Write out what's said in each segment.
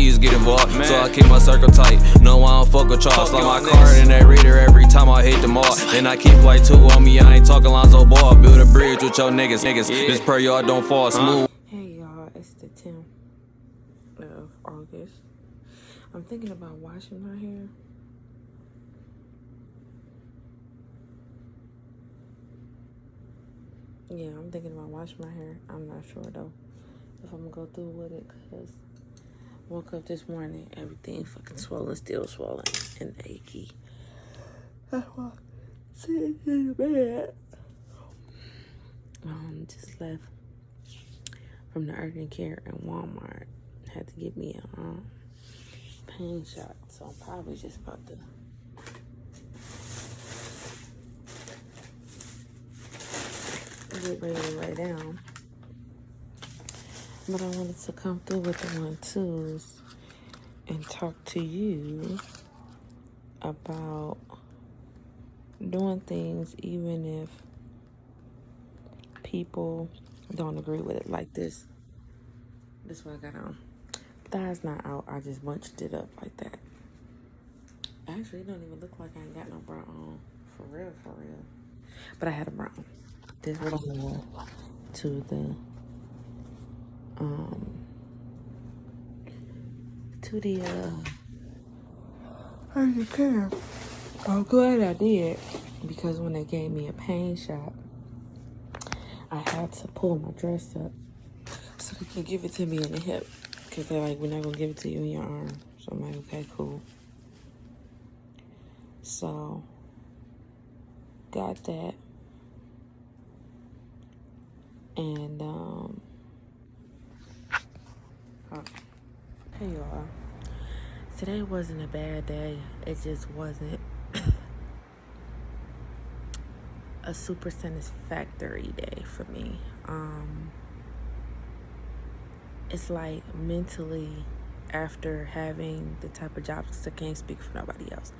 G's get involved, so I keep my circle tight. No, I don't fuck with y'all. Slide my card in that reader every time I hit the mall. And I keep like 2 on me, I ain't talking Lonzo Ball. Build a bridge with your niggas. This prayer y'all don't fall smooth. Hey y'all, it's the 10th of August. I'm thinking about washing my hair. Yeah, I'm thinking about washing my hair. I'm not sure though if I'm gonna go through with it, because woke up this morning, everything fucking swollen, still swollen and achy. That's why sitting in the bed. Just left from the urgent care in Walmart. Had to get me a pain shot, so I'm probably just about to get ready to lay down. But I wanted to come through with the 1-2s and talk to you about doing things even if people don't agree with it. Like this what I got on. Thighs not out, I just bunched it up like that. Actually, it don't even look like I ain't got no bra on. For real. But I had a bra on. This is what I wore to the urgent care. I'm glad I did, because when they gave me a pain shot, I had to pull my dress up so they could give it to me in the hip, because they're like, we're not gonna give it to you in your arm. So I'm like, okay, cool. So got that, and hey y'all, today wasn't a bad day. It just wasn't a super satisfactory day for me. It's like mentally, after having the type of jobs, because I can't speak for nobody else,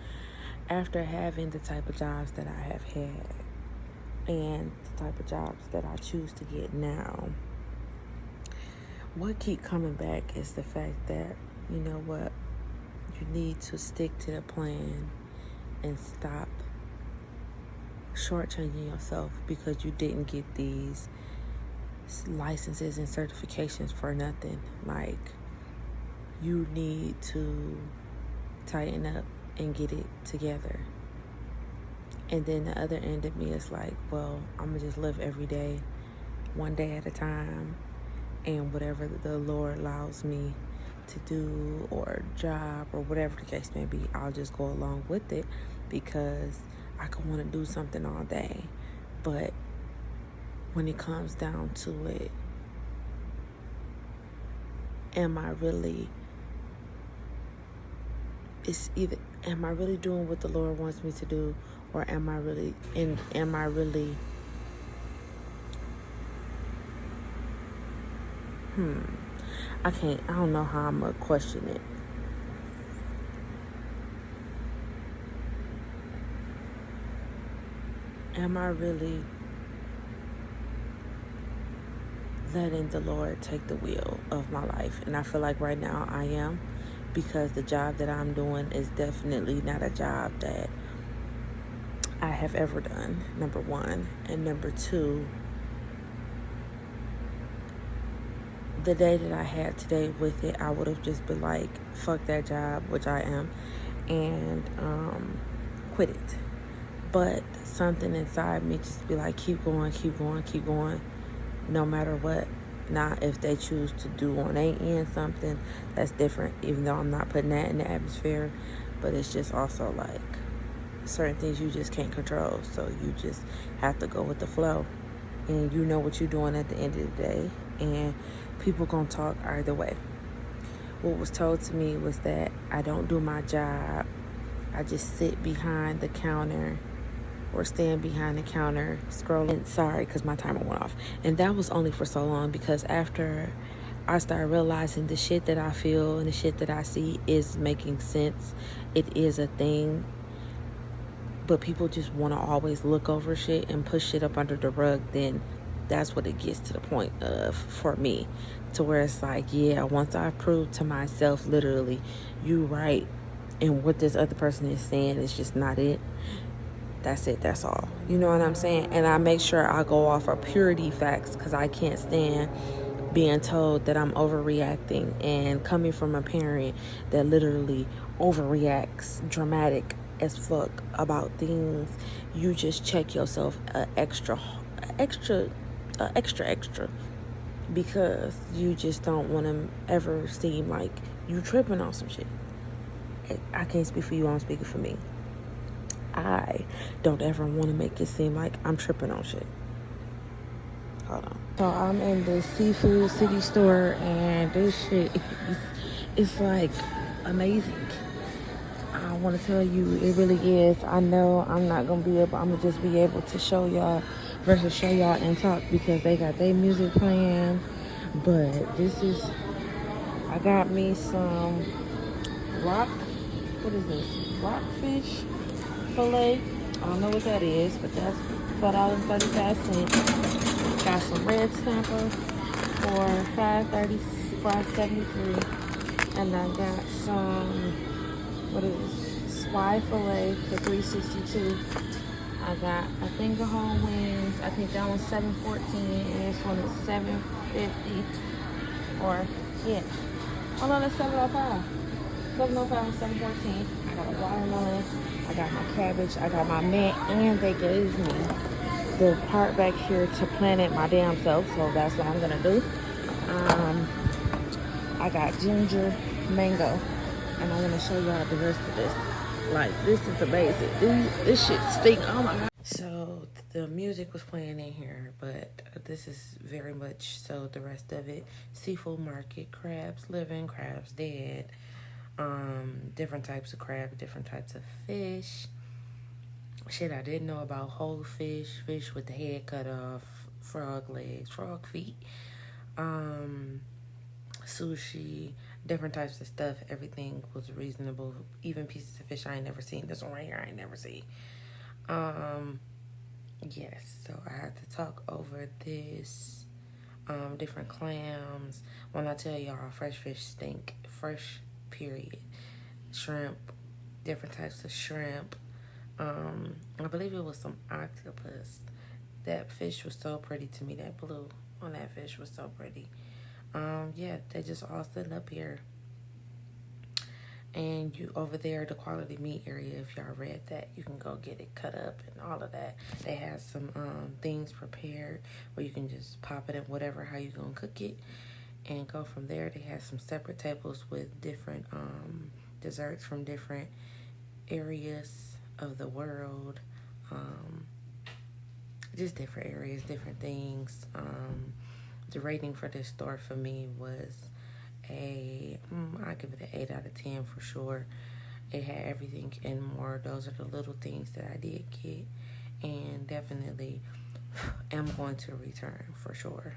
after having the type of jobs that I have had and the type of jobs that I choose to get now, what keep coming back is the fact that, you know what, you need to stick to the plan and stop shortchanging yourself because you didn't get these licenses and certifications for nothing. Like, you need to tighten up and get it together. And then the other end of me is like, well, I'm gonna just live every day, one day at a time, and whatever the Lord allows me to do, or job, or whatever the case may be, I'll just go along with it, because I could want to do something all day. But when it comes down to it, am I really doing what the Lord wants me to do, or am I really I don't know how I'm gonna question it. Am I really letting the Lord take the wheel of my life? And I feel like right now I am, because the job that I'm doing is definitely not a job that I have ever done, number one. And number two, the day that I had today with it, I would have just been like, fuck that job, which I am, and quit it. But something inside me just be like, keep going, no matter what. Now, if they choose to do on their end something, that's different, even though I'm not putting that in the atmosphere. But it's just also like, certain things you just can't control, so you just have to go with the flow. And you know what you're doing at the end of the day, and people gonna talk either way. What was told to me was that I don't do my job, I just sit behind the counter or stand behind the counter scrolling. Sorry, because my timer went off. And that was only for so long, because after I started realizing the shit that I feel and the shit that I see is making sense, it is a thing, but people just want to always look over shit and push shit up under the rug, then that's what it gets to the point of for me, to where it's like, yeah, once I prove to myself literally, you right, and what this other person is saying is just not it. That's it. That's all. You know what I'm saying? And I make sure I go off of purity facts, because I can't stand being told that I'm overreacting, and coming from a parent that literally overreacts dramatic as fuck about things. You just check yourself extra, extra, because you just don't want to ever seem like you tripping on some shit. I can't speak for you, I'm speaking for me. I don't ever want to make it seem like I'm tripping on shit. Hold on. So I'm in the Seafood City store, and this shit is like amazing. I want to tell you, it really is. I know I'm not going to be able, I'm going to just be able to show y'all versus show y'all and talk, because they got their music playing. But this is, I got me some what is this? Rockfish filet. I don't know what that is, but that's $4.35. Got some red snapper for $5.73, and I got some, what is this? Swai filet for $3.62. I got a finger whole wings. I think that one's $7.14, and this one is $7.50. Or yeah, oh no, that's $7.05. $7.05 and $7.14. I got a watermelon. I got my cabbage. I got my mint, and they gave me the part back here to plant it my damn self. So that's what I'm gonna do. I got ginger, mango, and I want to show y'all the rest of this. Like, this is amazing. This shit stink. Oh my god. So the music was playing in here, but this is very much so the rest of it. Seafood market, crabs living, crabs dead. Different types of crab, different types of fish. Shit I didn't know about: whole fish, fish with the head cut off, frog legs, frog feet, sushi, different types of stuff. Everything was reasonable. Even pieces of fish I ain't never seen. This one right here I ain't never seen. Yes, so I had to talk over this. Different clams. When I tell y'all, fresh fish stink. Fresh, period. Shrimp, different types of shrimp. I believe it was some octopus. That fish was so pretty to me. That blue on that fish was so pretty. Yeah, they just all sitting up here. And you over there, the quality meat area, if y'all read that, you can go get it cut up and all of that. They have some things prepared where you can just pop it in whatever, how you gonna cook it, and go from there. They have some separate tables with different desserts from different areas of the world. Just different areas, different things. The rating for this store for me was I give it an 8 out of 10 for sure. It had everything and more. Those are the little things that I did get, and definitely am going to return for sure.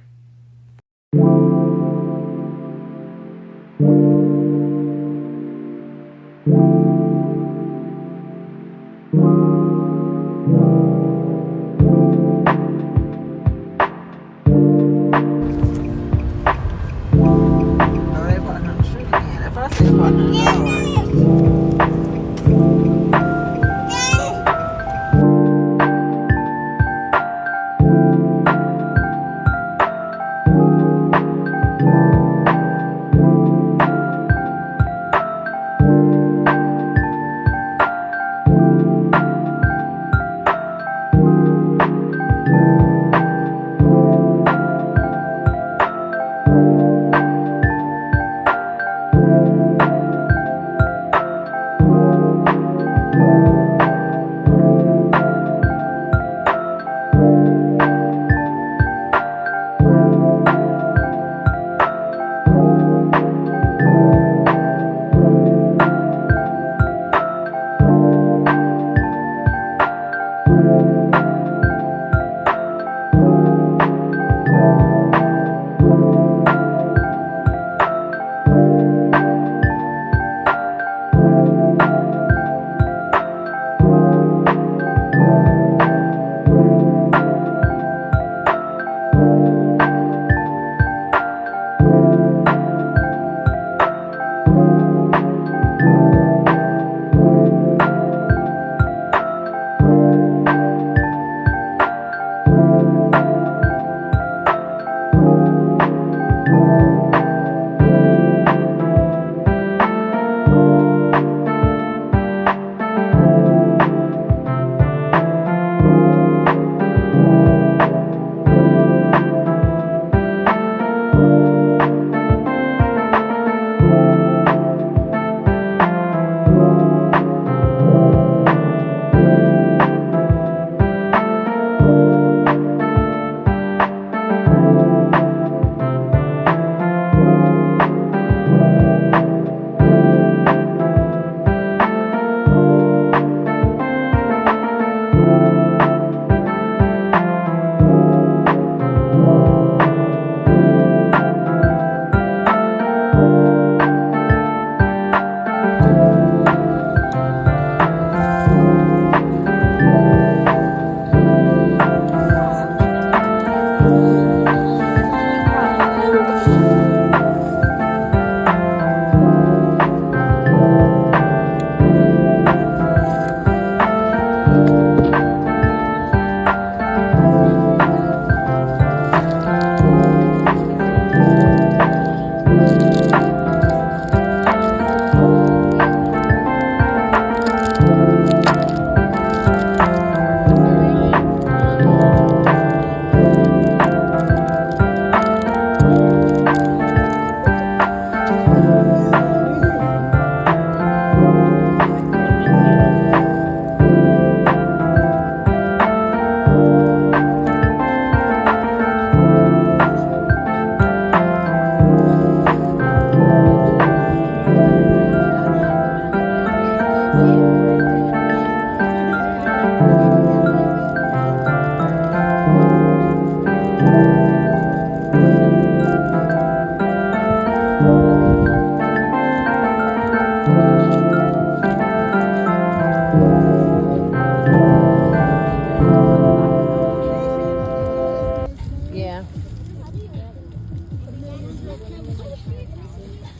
Yeah.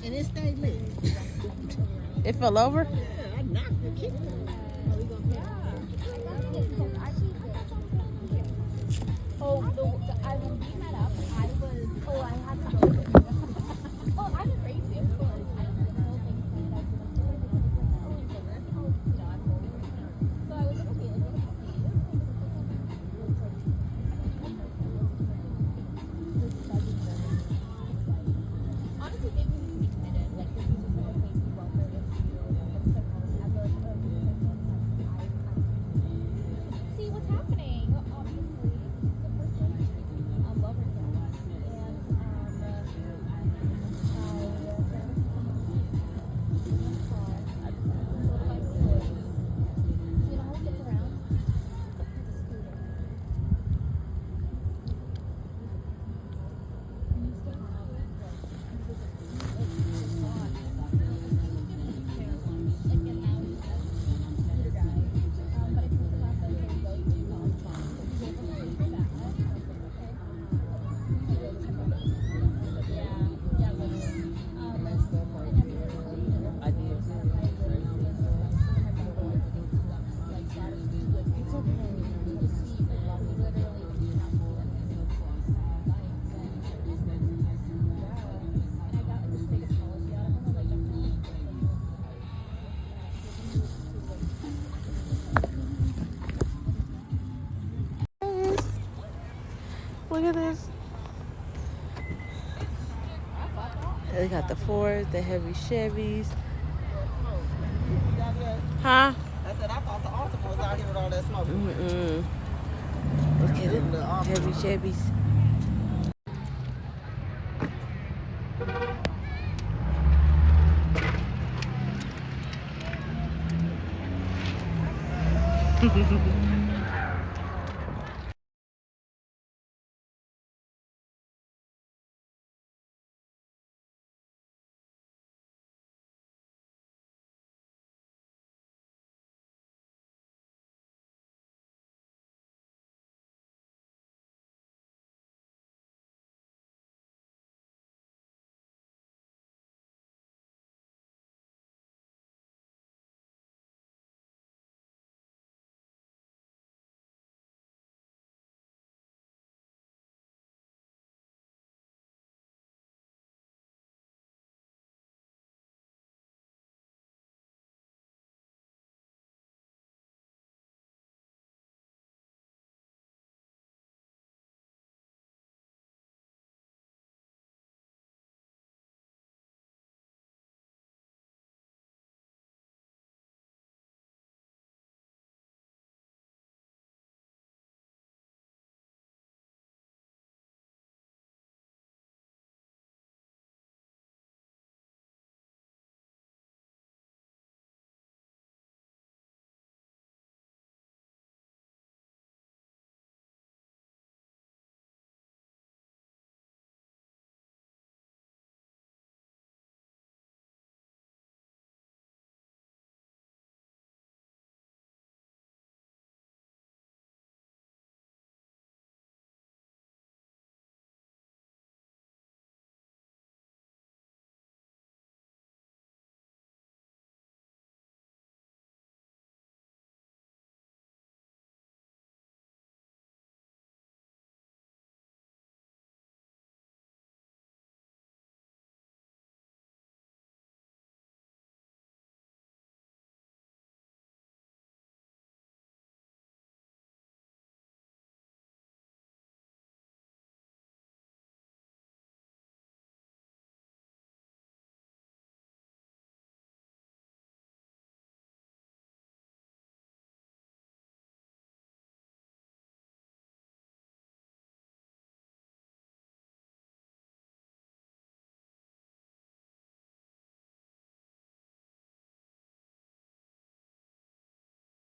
And it stayed lit. It fell over? Yeah, I knocked it, kicked it. Oh, I when we met up, I was. Oh, I had to. Oh, I'm crazy, of course. I don't have no thing planned. I was so I was like, okay, like, what about honestly, maybe we can be committed. Like, this is just like a safety welfare issue. See what's happening, obviously. The person, love her and Look at this. They got the Fords, the heavy Chevys. Huh? I said, I thought the Altima was out here with all that smoke. Look at them heavy Chevys.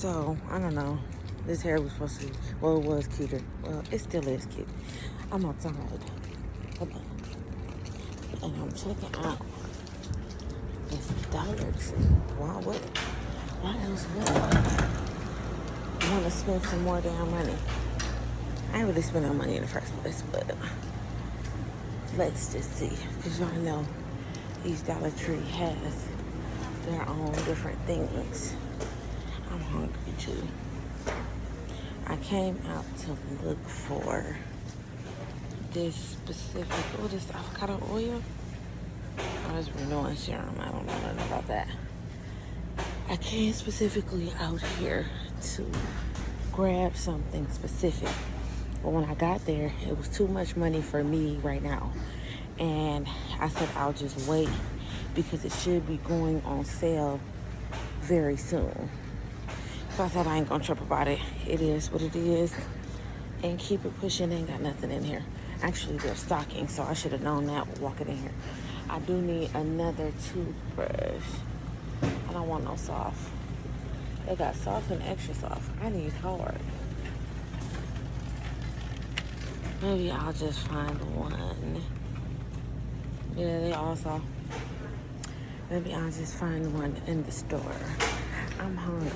So, I don't know. This hair was supposed to, well, it was cuter. Well, it still is cute. I'm outside. Hold on. And I'm checking out this Dollar Tree. Why else would I want to spend some more damn money? I ain't really spend no money in the first place, but let's just see. Because y'all know each Dollar Tree has their own different things. I'm hungry too. I came out to look for this specific, this avocado oil. Oh, it's renewing serum. I don't know nothing about that. I came specifically out here to grab something specific. But when I got there, it was too much money for me right now. And I said, I'll just wait because it should be going on sale very soon. So I said, I ain't gonna trip about it. It is what it is. And keep it pushing. Ain't got nothing in here. Actually, they're stocking, so I should have known that walking in here. I do need another toothbrush. I don't want no soft. They got soft and extra soft. I need hard. Maybe I'll just find one. Yeah, they all soft. Maybe I'll just find one in the store. I'm hungry.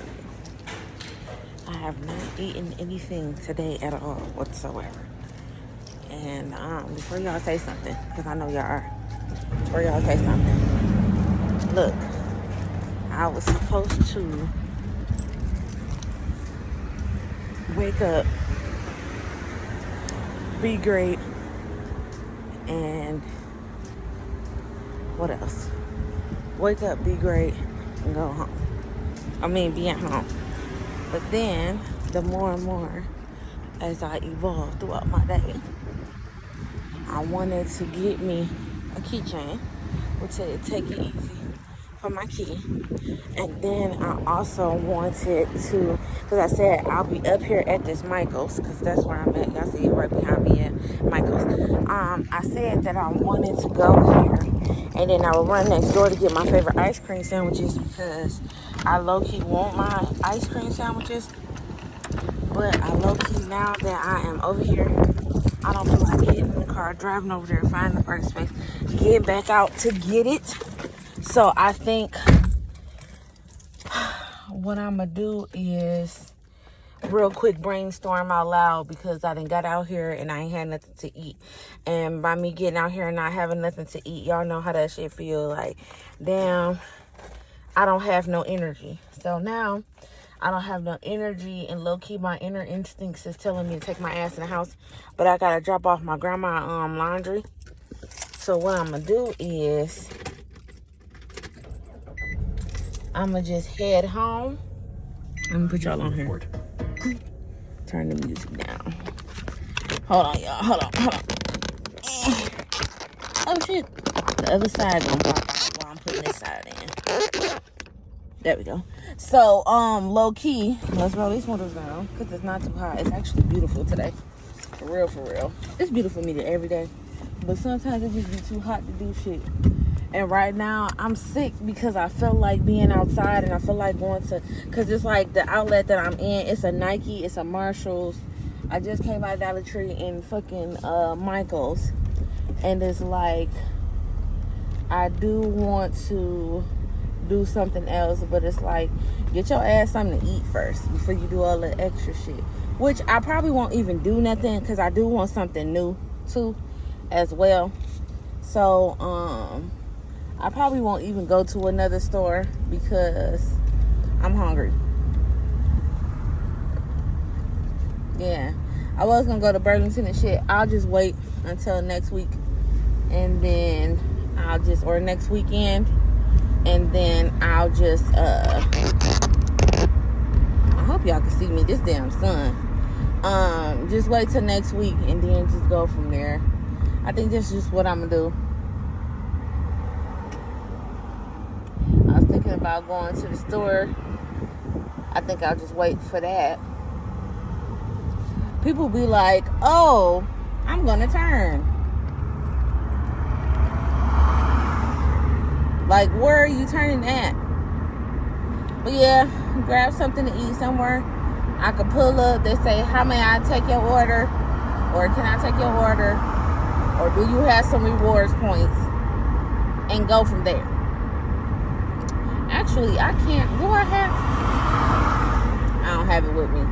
I have not eaten anything today at all whatsoever. And before y'all say something, because I know y'all are, before y'all say something, look, I was supposed to wake up, be great, and what else? Wake up, be great, and go home. Be at home. But then, the more and more as I evolved throughout my day, I wanted to get me a keychain, which said take it easy for my key. And then I also wanted to, because I said I'll be up here at this Michael's, because that's where I'm at. Y'all see it right behind me at Michael's. I said that I wanted to go here, and then I would run next door to get my favorite ice cream sandwiches, because I low-key want my ice cream sandwiches. But I low-key, now that I am over here, I don't feel like getting in the car, driving over there, finding the parking space, get back out to get it. So I think what I'm going to do is real quick brainstorm out loud, because I done got out here and I ain't had nothing to eat. And by me getting out here and not having nothing to eat, y'all know how that shit feel. Like, damn, I don't have no energy. So now I don't have no energy, and low-key my inner instincts is telling me to take my ass in the house, but I gotta drop off my grandma laundry. So what I'm gonna do is I'm gonna just head home. I'm gonna put y'all on here. Turn the music down. Hold on, y'all. Hold on. Oh shit. The other side gonna pop out while I'm putting this side in. There we go. So, low key, let's roll these windows down because it's not too hot. It's actually beautiful today. For real. It's beautiful me every day. But sometimes it just be too hot to do shit. And right now, I'm sick because I feel like being outside and I feel like going to, because it's like the outlet that I'm in, it's a Nike, it's a Marshalls. I just came out of Dollar Tree in fucking Michael's. And it's like, I do want to do something else, but it's like, get your ass something to eat first before you do all the extra shit, which I probably won't even do nothing, because I do want something new too as well. So I probably won't even go to another store because I'm hungry. Yeah, I was gonna go to Burlington and shit. I'll just wait until next week, and then or next weekend, and then I'll just I hope y'all can see me, this damn sun. Just wait till next week and then just go from there. I think that's just what I'm gonna do. I was thinking about going to the store. I think I'll just wait for that. People be like, oh, I'm gonna turn. Like, where are you turning at? But yeah, grab something to eat somewhere. I can pull up. They say, how may I take your order? Or can I take your order? Or do you have some rewards points? And go from there. Actually, I can't. Do I have? I don't have it with me.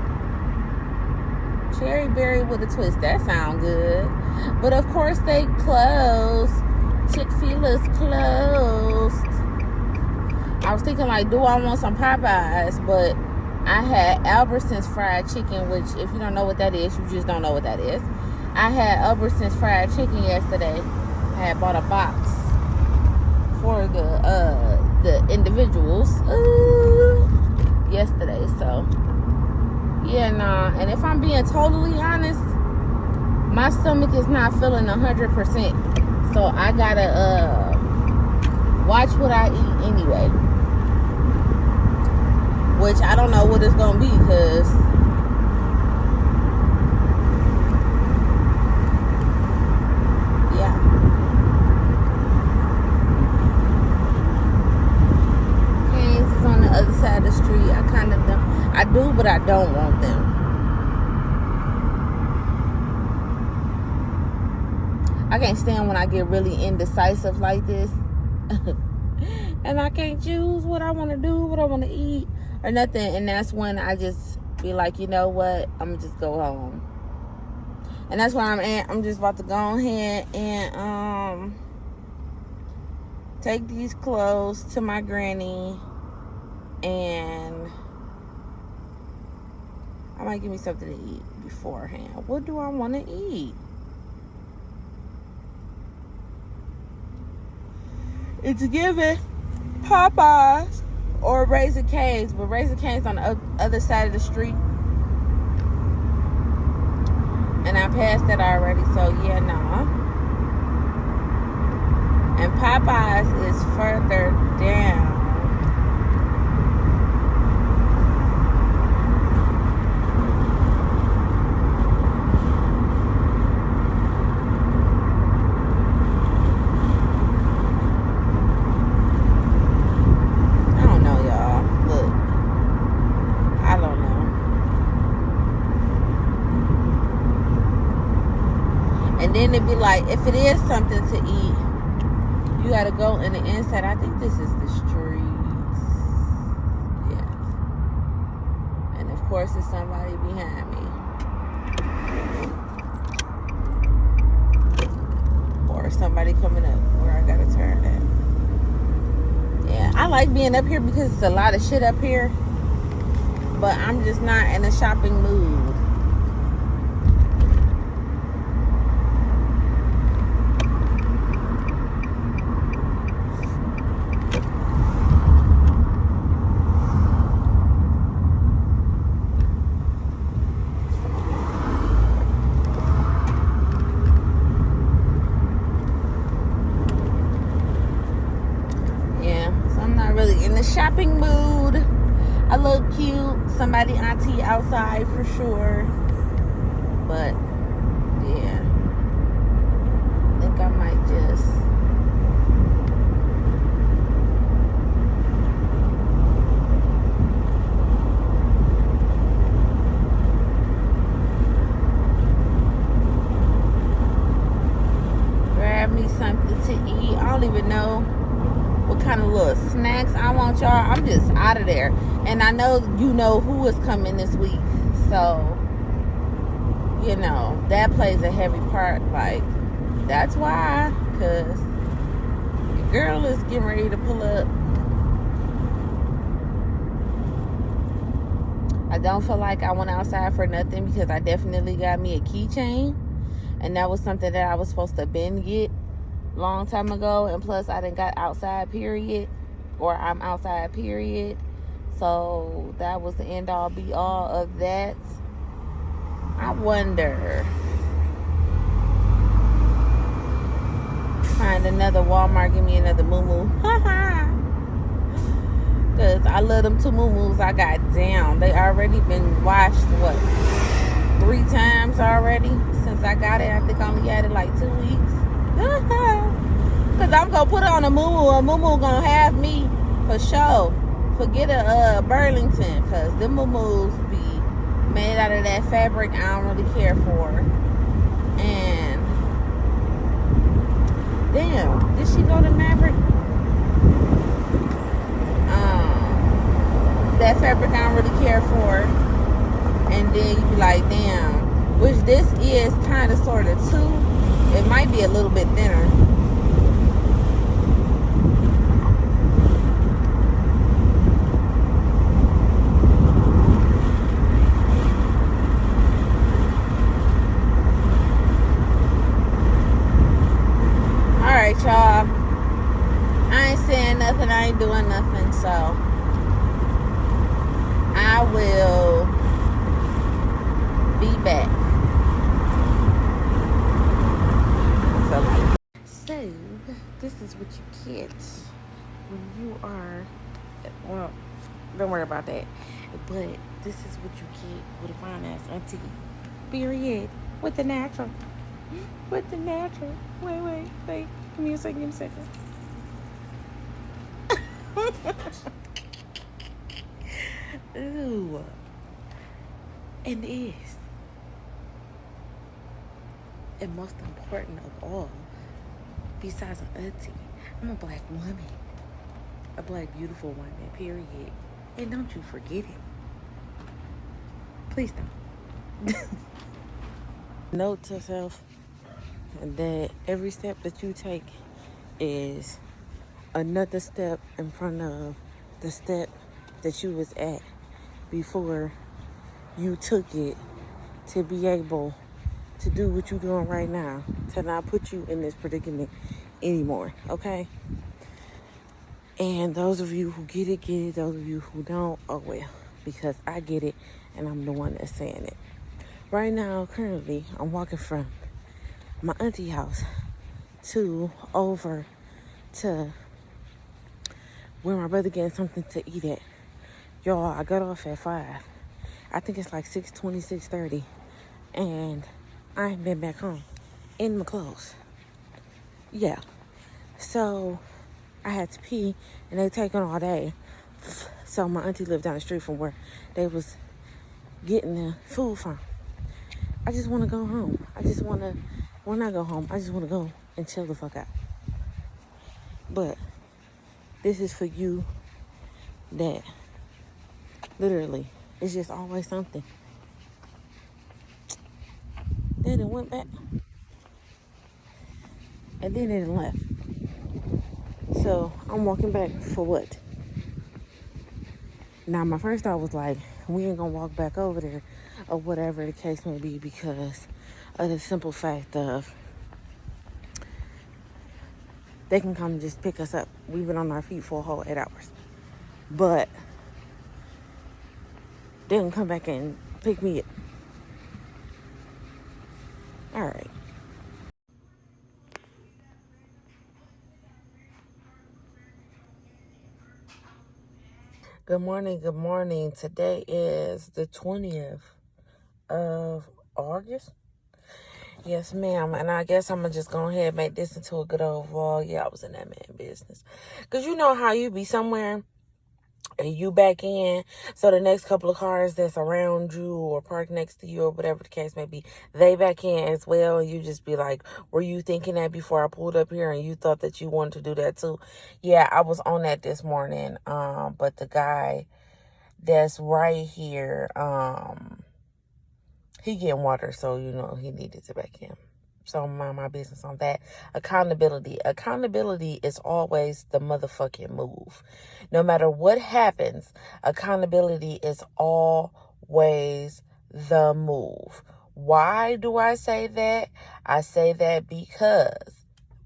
Cherry berry with a twist. That sounds good. But of course they closed. Chick-fil-A's closed. I was thinking like, do I want some Popeyes? But I had Albertson's fried chicken, which if you don't know what that is, you just don't know what that is. I had Albertson's fried chicken yesterday. I had bought a box for the individuals yesterday. So yeah, nah. And if I'm being totally honest, my stomach is not feeling 100%. So I gotta watch what I eat anyway. Which I don't know what it's gonna be, because yeah. Canes is on the other side of the street. I kind of don't. I do, but I don't want them. I can't stand when I get really indecisive like this. And I can't choose what I want to do, what I want to eat, or nothing. And that's when I just be like, you know what? I'm going to just go home. And that's where I'm at. I'm just about to go ahead and take these clothes to my granny. And I might give me something to eat beforehand. What do I want to eat? It's given Popeyes or Raising Cane's, but Raising Cane's on the other side of the street. And I passed that already, so yeah, nah. And Popeyes is further down. Then it'd be like, if it is something to eat, you gotta go in the inside. I think this is the streets. Yeah. And of course, there's somebody behind me. Or somebody coming up where I gotta turn at. Yeah, I like being up here because it's a lot of shit up here. But I'm just not in a shopping mood. Shopping mood. I look cute. Somebody auntie outside for sure. But yeah, I think I might just grab me something to eat. I don't even know what kind of little snacks I want, y'all. I'm just out of there. And I know you know who is coming this week. So, you know, that plays a heavy part. Like, that's why. Because the girl is getting ready to pull up. I don't feel like I went outside for nothing because I definitely got me a keychain. And that was something that I was supposed to get long time ago, and plus I done got outside period, or I'm outside period, so that was the end all be all of that. I wonder, find another Walmart, give me another moo-moo, because I love them 2 moo-moos I got down. They already been washed 3 times already since I got it. I think I only had it like 2 weeks. Because I'm going to put it on a moo-moo. A moo-moo going to have me for sure. Forget a Burlington, because them moves be made out of that fabric I don't really care for. And damn, did she go to Maverick? That fabric I don't really care for. And then you be like, damn, which this is kind of sort of too. It might be a little bit thinner. Alright, y'all. I ain't saying nothing. I ain't doing nothing. So I will be back. So this is what you get when you are, well, don't worry about that. But this is what you get with a fine ass auntie. Period. With the natural. With the natural. Wait. Give me a second. Ooh. And most important of all, besides an auntie, I'm a black woman. A black, beautiful woman, period. And don't you forget it. Please don't. Note to self that every step that you take is another step in front of the step that you was at before you took it to be able to do what you're doing right now, to not put you in this predicament anymore, okay? And those of you who get it, get it. Those of you who don't, oh well, because I get it and I'm the one that's saying it. Right now, currently, I'm walking from my auntie house over to where my brother getting something to eat at. Y'all, I got off at 5. I think it's like 6:20, 6:30. And I ain't been back home in my clothes. Yeah. So I had to pee and they taking all day. So my auntie lived down the street from where they was getting the food from. I just want to go home. When I go home, I just want to go and chill the fuck out. But this is for you that literally, it's just always something. Then it went back. And then it left. So I'm walking back for what? Now my first thought was like, we ain't gonna walk back over there or whatever the case may be, because of the simple fact of they can come and just pick us up. We've been on our feet for a whole 8 hours. But they can come back and pick me up. Alright. Good morning. Today is the 20th of August. Yes, ma'am. And I guess I'm going to just go ahead and make this into a good old vlog. Yeah, I was in that man business. Because you know how you be somewhere and you back in. So the next couple of cars that's around you or parked next to you or whatever the case may be, they back in as well. And you just be like, were you thinking that before I pulled up here and you thought that you wanted to do that too? Yeah, I was on that this morning. But the guy that's right here, he getting water, so you know he needed to back in. So I'm mind my business on that. Accountability is always the motherfucking move. No matter what happens, accountability is always the move. Why do I say that? I say that because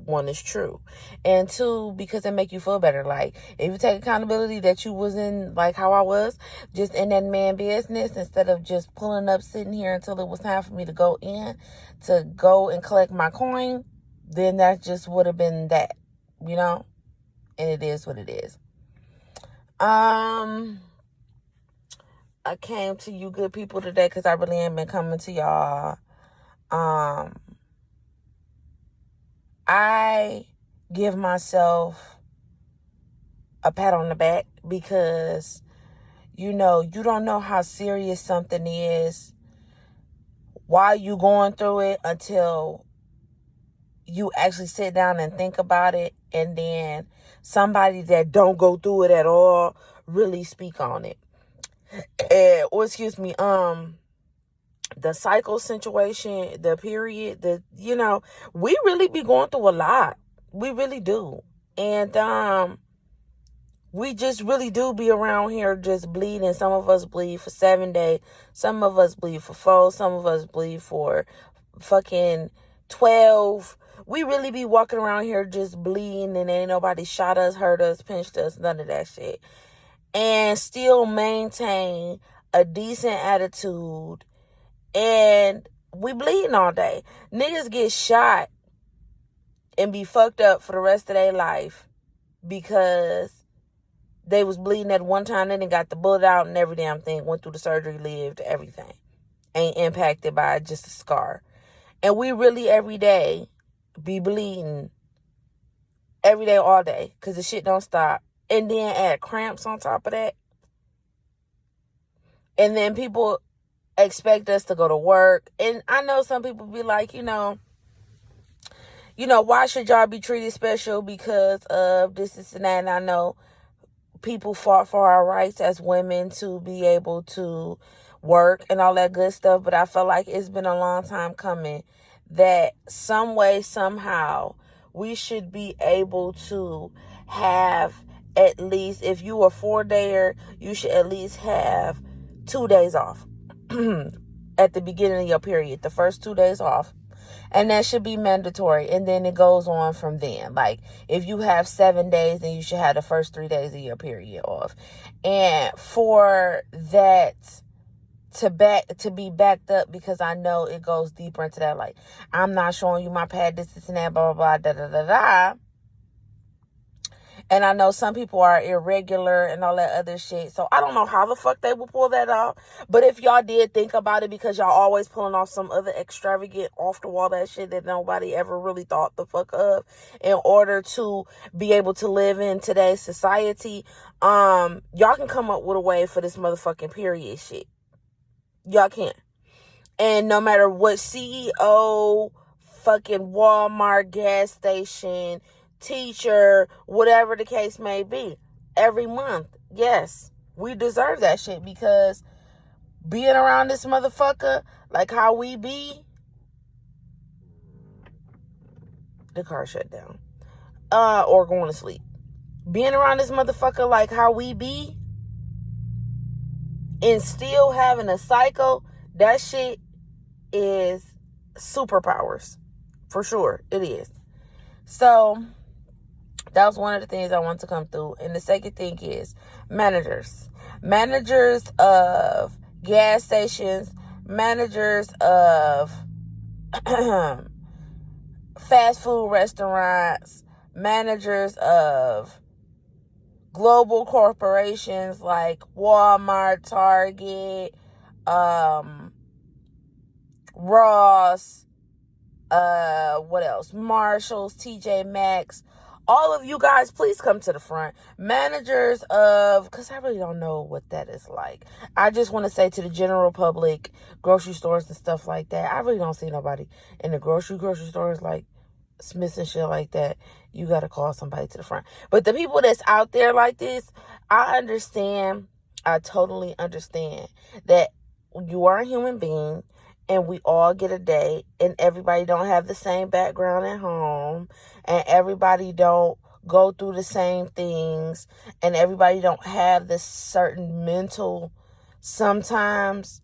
one, is true, and two, because it make you feel better. Like, if you take accountability that you was in, like how I was, just in that man business, instead of just pulling up, sitting here until it was time for me to go in, to go and collect my coin, then that just would have been that, you know, and it is what it is. I came to you good people today because I really ain't been coming to y'all. I give myself a pat on the back because, you know, you don't know how serious something is while you going through it until you actually sit down and think about it, and then somebody that don't go through it at all really speak on it. And, the cycle situation, the period, we really be going through a lot. We really do. And we just really do be around here just bleeding. Some of us bleed for 7 days. Some of us bleed for 4. Some of us bleed for fucking 12. We really be walking around here just bleeding, and ain't nobody shot us, hurt us, pinched us, none of that shit. And still maintain a decent attitude. And we bleeding all day. Niggas get shot and be fucked up for the rest of their life because they was bleeding at one time, then they got the bullet out and every damn thing, went through the surgery, lived, everything. Ain't impacted by just a scar. And we really every day be bleeding every day, all day, because the shit don't stop. And then add cramps on top of that. And then people expect us to go to work. And I know some people be like, why should y'all be treated special because of this and that? And I know people fought for our rights as women to be able to work and all that good stuff. But I feel like it's been a long time coming that some way, somehow, we should be able to have at least, if you a 4-dayer, you should at least have 2 days off at the beginning of your period, the first 2 days off. And that should be mandatory. And then it goes on from then. Like, if you have 7 days, then you should have the first 3 days of your period off. And for that to be backed up, because I know it goes deeper into that. Like, I'm not showing you my pad, this and that, blah, blah, blah, da, da, da, da. And I know some people are irregular and all that other shit. So I don't know how the fuck they will pull that off. But if y'all did think about it, because y'all always pulling off some other extravagant, off the wall that shit that nobody ever really thought the fuck of, in order to be able to live in today's society, y'all can come up with a way for this motherfucking period shit. Y'all can. And no matter what CEO, fucking Walmart, gas station, teacher, whatever the case may be, every month, yes, we deserve that shit, because being around this motherfucker like how we be, the car shut down, or going to sleep, being around this motherfucker like how we be and still having a cycle, that shit is superpowers, for sure. It is. So that was one of the things I want to come through. And the second thing is managers of gas stations, managers of fast food restaurants, managers of global corporations like Walmart, Target, Ross, what else? Marshalls, TJ Maxx. All of you guys, please come to the front. Managers of, because I really don't know what that is like. I just want to say to the general public, grocery stores and stuff like that, I really don't see nobody in the grocery stores like Smiths and shit like that. You got to call somebody to the front. But the people that's out there like this, I understand. I totally understand that you are a human being. And we all get a day, and everybody don't have the same background at home, and everybody don't go through the same things, and everybody don't have this certain mental sometimes.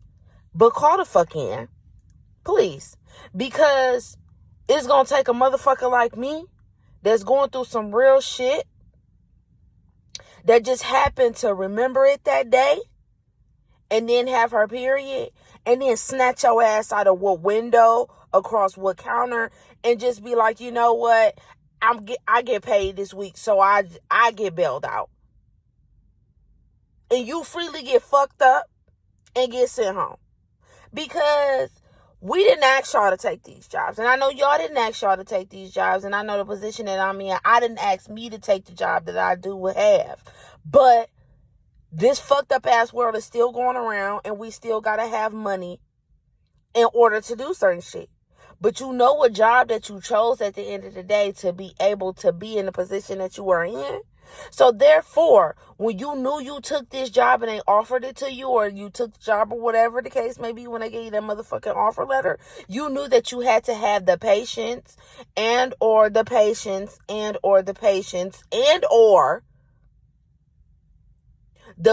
But call the fuck in, please, because it's gonna take a motherfucker like me that's going through some real shit, that just happened to remember it that day, and then have her period, and then snatch your ass out of what window, across what counter, and just be like, you know what, I get paid this week, so I get bailed out. And you freely get fucked up and get sent home. Because we didn't ask y'all to take these jobs. And I know y'all didn't ask y'all to take these jobs. And I know the position that I'm in, I didn't ask me to take the job that I do have. But This fucked up ass world is still going around, and we still gotta have money in order to do certain shit. But you know what job that you chose at the end of the day to be able to be in the position that you are in. So therefore, when you knew you took this job and they offered it to you, or you took the job or whatever the case may be, when they gave you that motherfucking offer letter, you knew that you had to have the patience and or the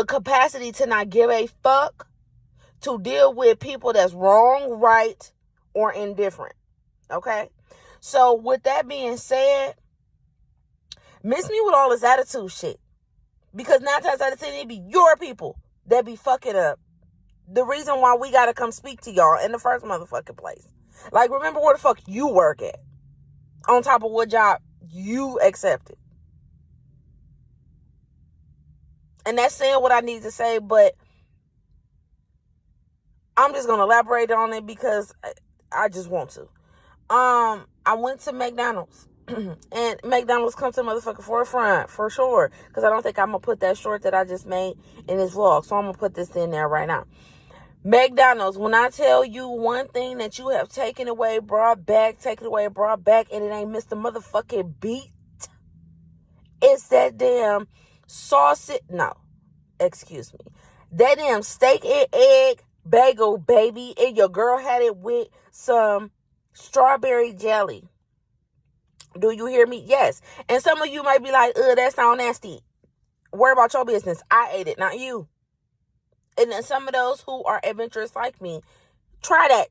capacity to not give a fuck, to deal with people that's wrong, right, or indifferent. Okay? So with that being said, miss me with all this attitude shit. Because 9 times out of 10, it be your people that be fucking up the reason why we gotta come speak to y'all in the first motherfucking place. Like, remember where the fuck you work at, on top of what job you accepted. And that's saying what I need to say, but I'm just gonna elaborate on it because I just want to. I went to McDonald's. And McDonald's come to the motherfucking forefront for sure, because I don't think I'm gonna put that short that I just made in this vlog, so I'm gonna put this in there right now. McDonald's, when I tell you one thing that you have taken away, brought back, and it ain't missed a motherfucking beat, it's that damn sausage. No, excuse me, that damn steak and egg bagel, baby. And your girl had it with some strawberry jelly. Do you hear me? Yes. And some of you might be like, that sound nasty. Worry about your business. I ate it, not you. And then some of those who are adventurous like me, try that.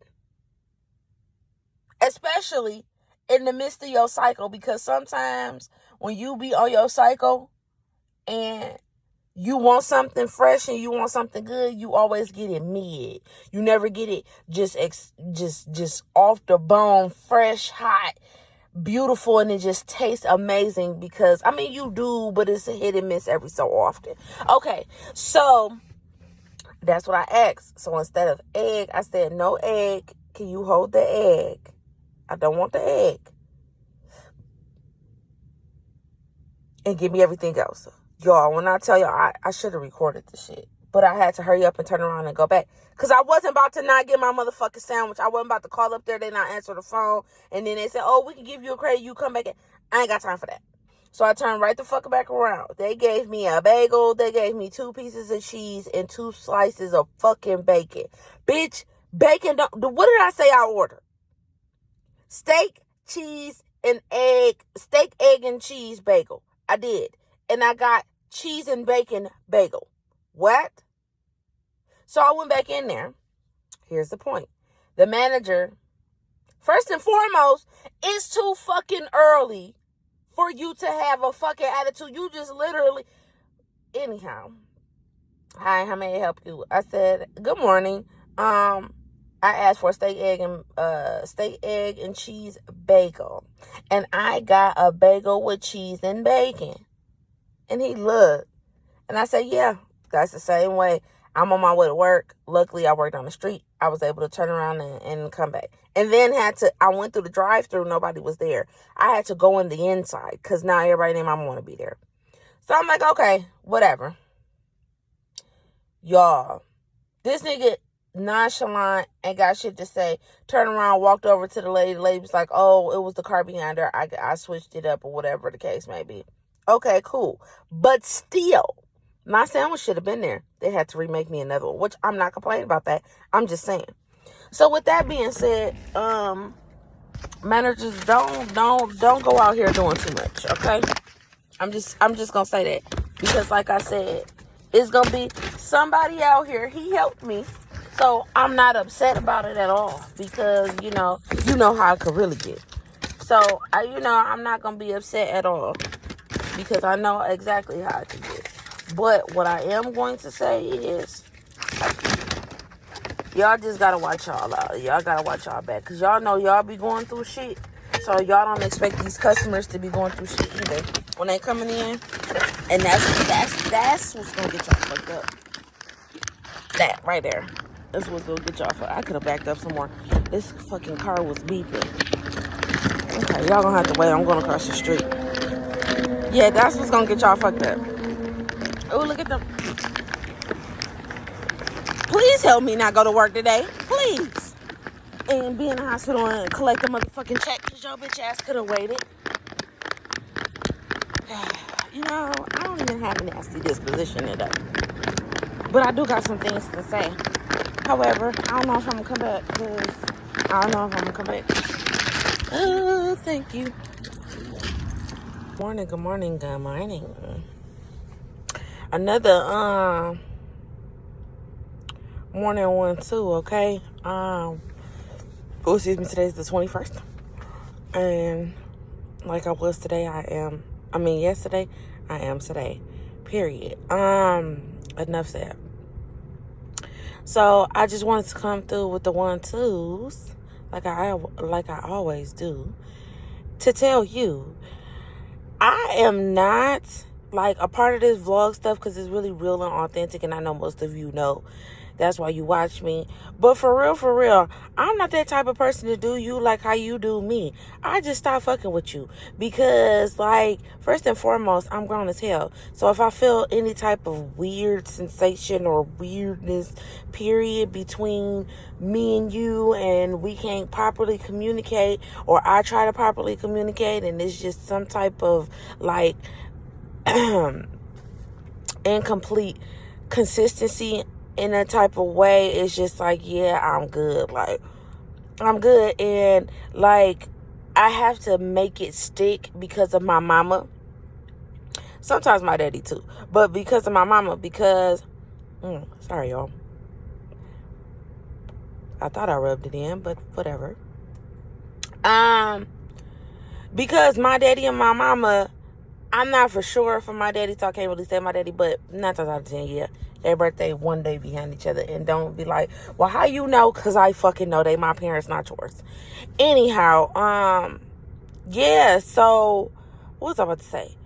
Especially in the midst of your cycle, because sometimes when you be on your cycle and you want something fresh and you want something good, you always get it mid. You never get it just off the bone, fresh, hot, beautiful, and it just tastes amazing. Because, I mean, you do, but it's a hit and miss every so often. Okay, so that's what I asked. So instead of egg, I said, no egg. Can you hold the egg? I don't want the egg. And give me everything else. Y'all, when I tell y'all, I should have recorded the shit. But I had to hurry up and turn around and go back. Because I wasn't about to not get my motherfucking sandwich. I wasn't about to call up there, they not answer the phone. And then they said, oh, we can give you a credit, you come back in. I ain't got time for that. So I turned right the fuck back around. They gave me a bagel. They gave me 2 pieces of cheese and 2 slices of fucking bacon. Bitch, bacon don't... What did I say I ordered? Steak, cheese, and egg. Steak, egg, and cheese bagel. I did. And I got cheese and bacon bagel. What? So I went back in there. Here's the point. The manager, first and foremost, it's too fucking early for you to have a fucking attitude. You just literally... Anyhow. Hi, how may I help you? I said, good morning. I asked for a steak, egg, and cheese bagel. And I got a bagel with cheese and bacon. And he looked. And I said, yeah, that's the same way. I'm on my way to work. Luckily, I worked on the street. I was able to turn around and come back. And then I went through the drive-thru. Nobody was there. I had to go in the inside because now everybody named Mama want to be there. So I'm like, okay, whatever. Y'all, this nigga nonchalant, ain't got shit to say. Turned around, walked over to the lady. The lady was like, oh, it was the car behind her. I switched it up or whatever the case may be. Okay, cool. But still, my sandwich should have been there. They had to remake me another one, which I'm not complaining about that. I'm just saying. So with that being said, managers, don't go out here doing too much, okay? I'm just gonna say that. Because like I said, it's gonna be somebody out here. He helped me. So I'm not upset about it at all. Because, you know how I could really get. So I'm not gonna be upset at all. Because I know exactly how I can get. But what I am going to say is, y'all just gotta watch y'all out. Y'all gotta watch y'all back. Because y'all know y'all be going through shit. So y'all don't expect these customers to be going through shit either when they coming in. And that's what's gonna get y'all fucked up. That right there. That's what's gonna get y'all fucked up. I could have backed up some more. This fucking car was beeping. Okay, y'all gonna have to wait. I'm going across the street. Yeah, that's what's gonna get y'all fucked up. Oh, look at them. Please help me not go to work today. Please. And be in the hospital and collect the motherfucking check because your bitch ass could have waited. You know, I don't even have a nasty disposition today. But I do got some things to say. However, I don't know if I'm going to come back because I don't know if I'm going to come back. Oh, thank you. Good morning. Another morning one too, okay? Excuse me, today's the 21st. And like I was today, yesterday, I am today. Period. Enough said. So I just wanted to come through with the 1-2s, like I always do, to tell you I am not like a part of this vlog stuff because it's really real and authentic, and I know most of you know. That's why you watch me. But for real, I'm not that type of person to do you like how you do me. I just stop fucking with you. Because, like, first and foremost, I'm grown as hell. So if I feel any type of weird sensation or weirdness, period, between me and you, and we can't properly communicate, or I try to properly communicate, and it's just some type of, like, incomplete consistency in a type of way, it's just like, yeah, I'm good. Like, I'm good. And, like, I have to make it stick because of my mama. Sometimes my daddy, too. But because of my mama, because... sorry, y'all. I thought I rubbed it in, but whatever. Because my daddy and my mama... I'm not for sure for my daddy, so I can't really say my daddy, but 9 times out of 10, yeah. Their birthday one day behind each other. And don't be like, well, how you know? Because I fucking know they my parents, not yours. Anyhow, yeah, so what was I about to say?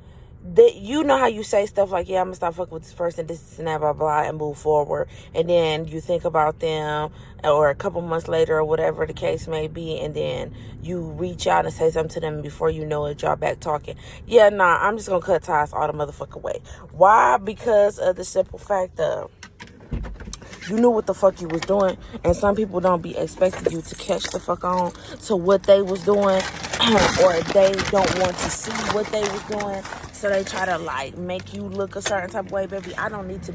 That you know how you say stuff like, yeah, I'm gonna stop fucking with this person, this and that, blah, blah, and move forward. And then you think about them, or a couple months later, or whatever the case may be, and then you reach out and say something to them, before you know it, y'all back talking. Yeah, nah, I'm just gonna cut ties all the motherfucking way. Why? Because of the simple fact of, you knew what the fuck you was doing, and some people don't be expecting you to catch the fuck on to what they was doing, or they don't want to see what they was doing, so they try to, like, make you look a certain type of way. Baby, I don't need to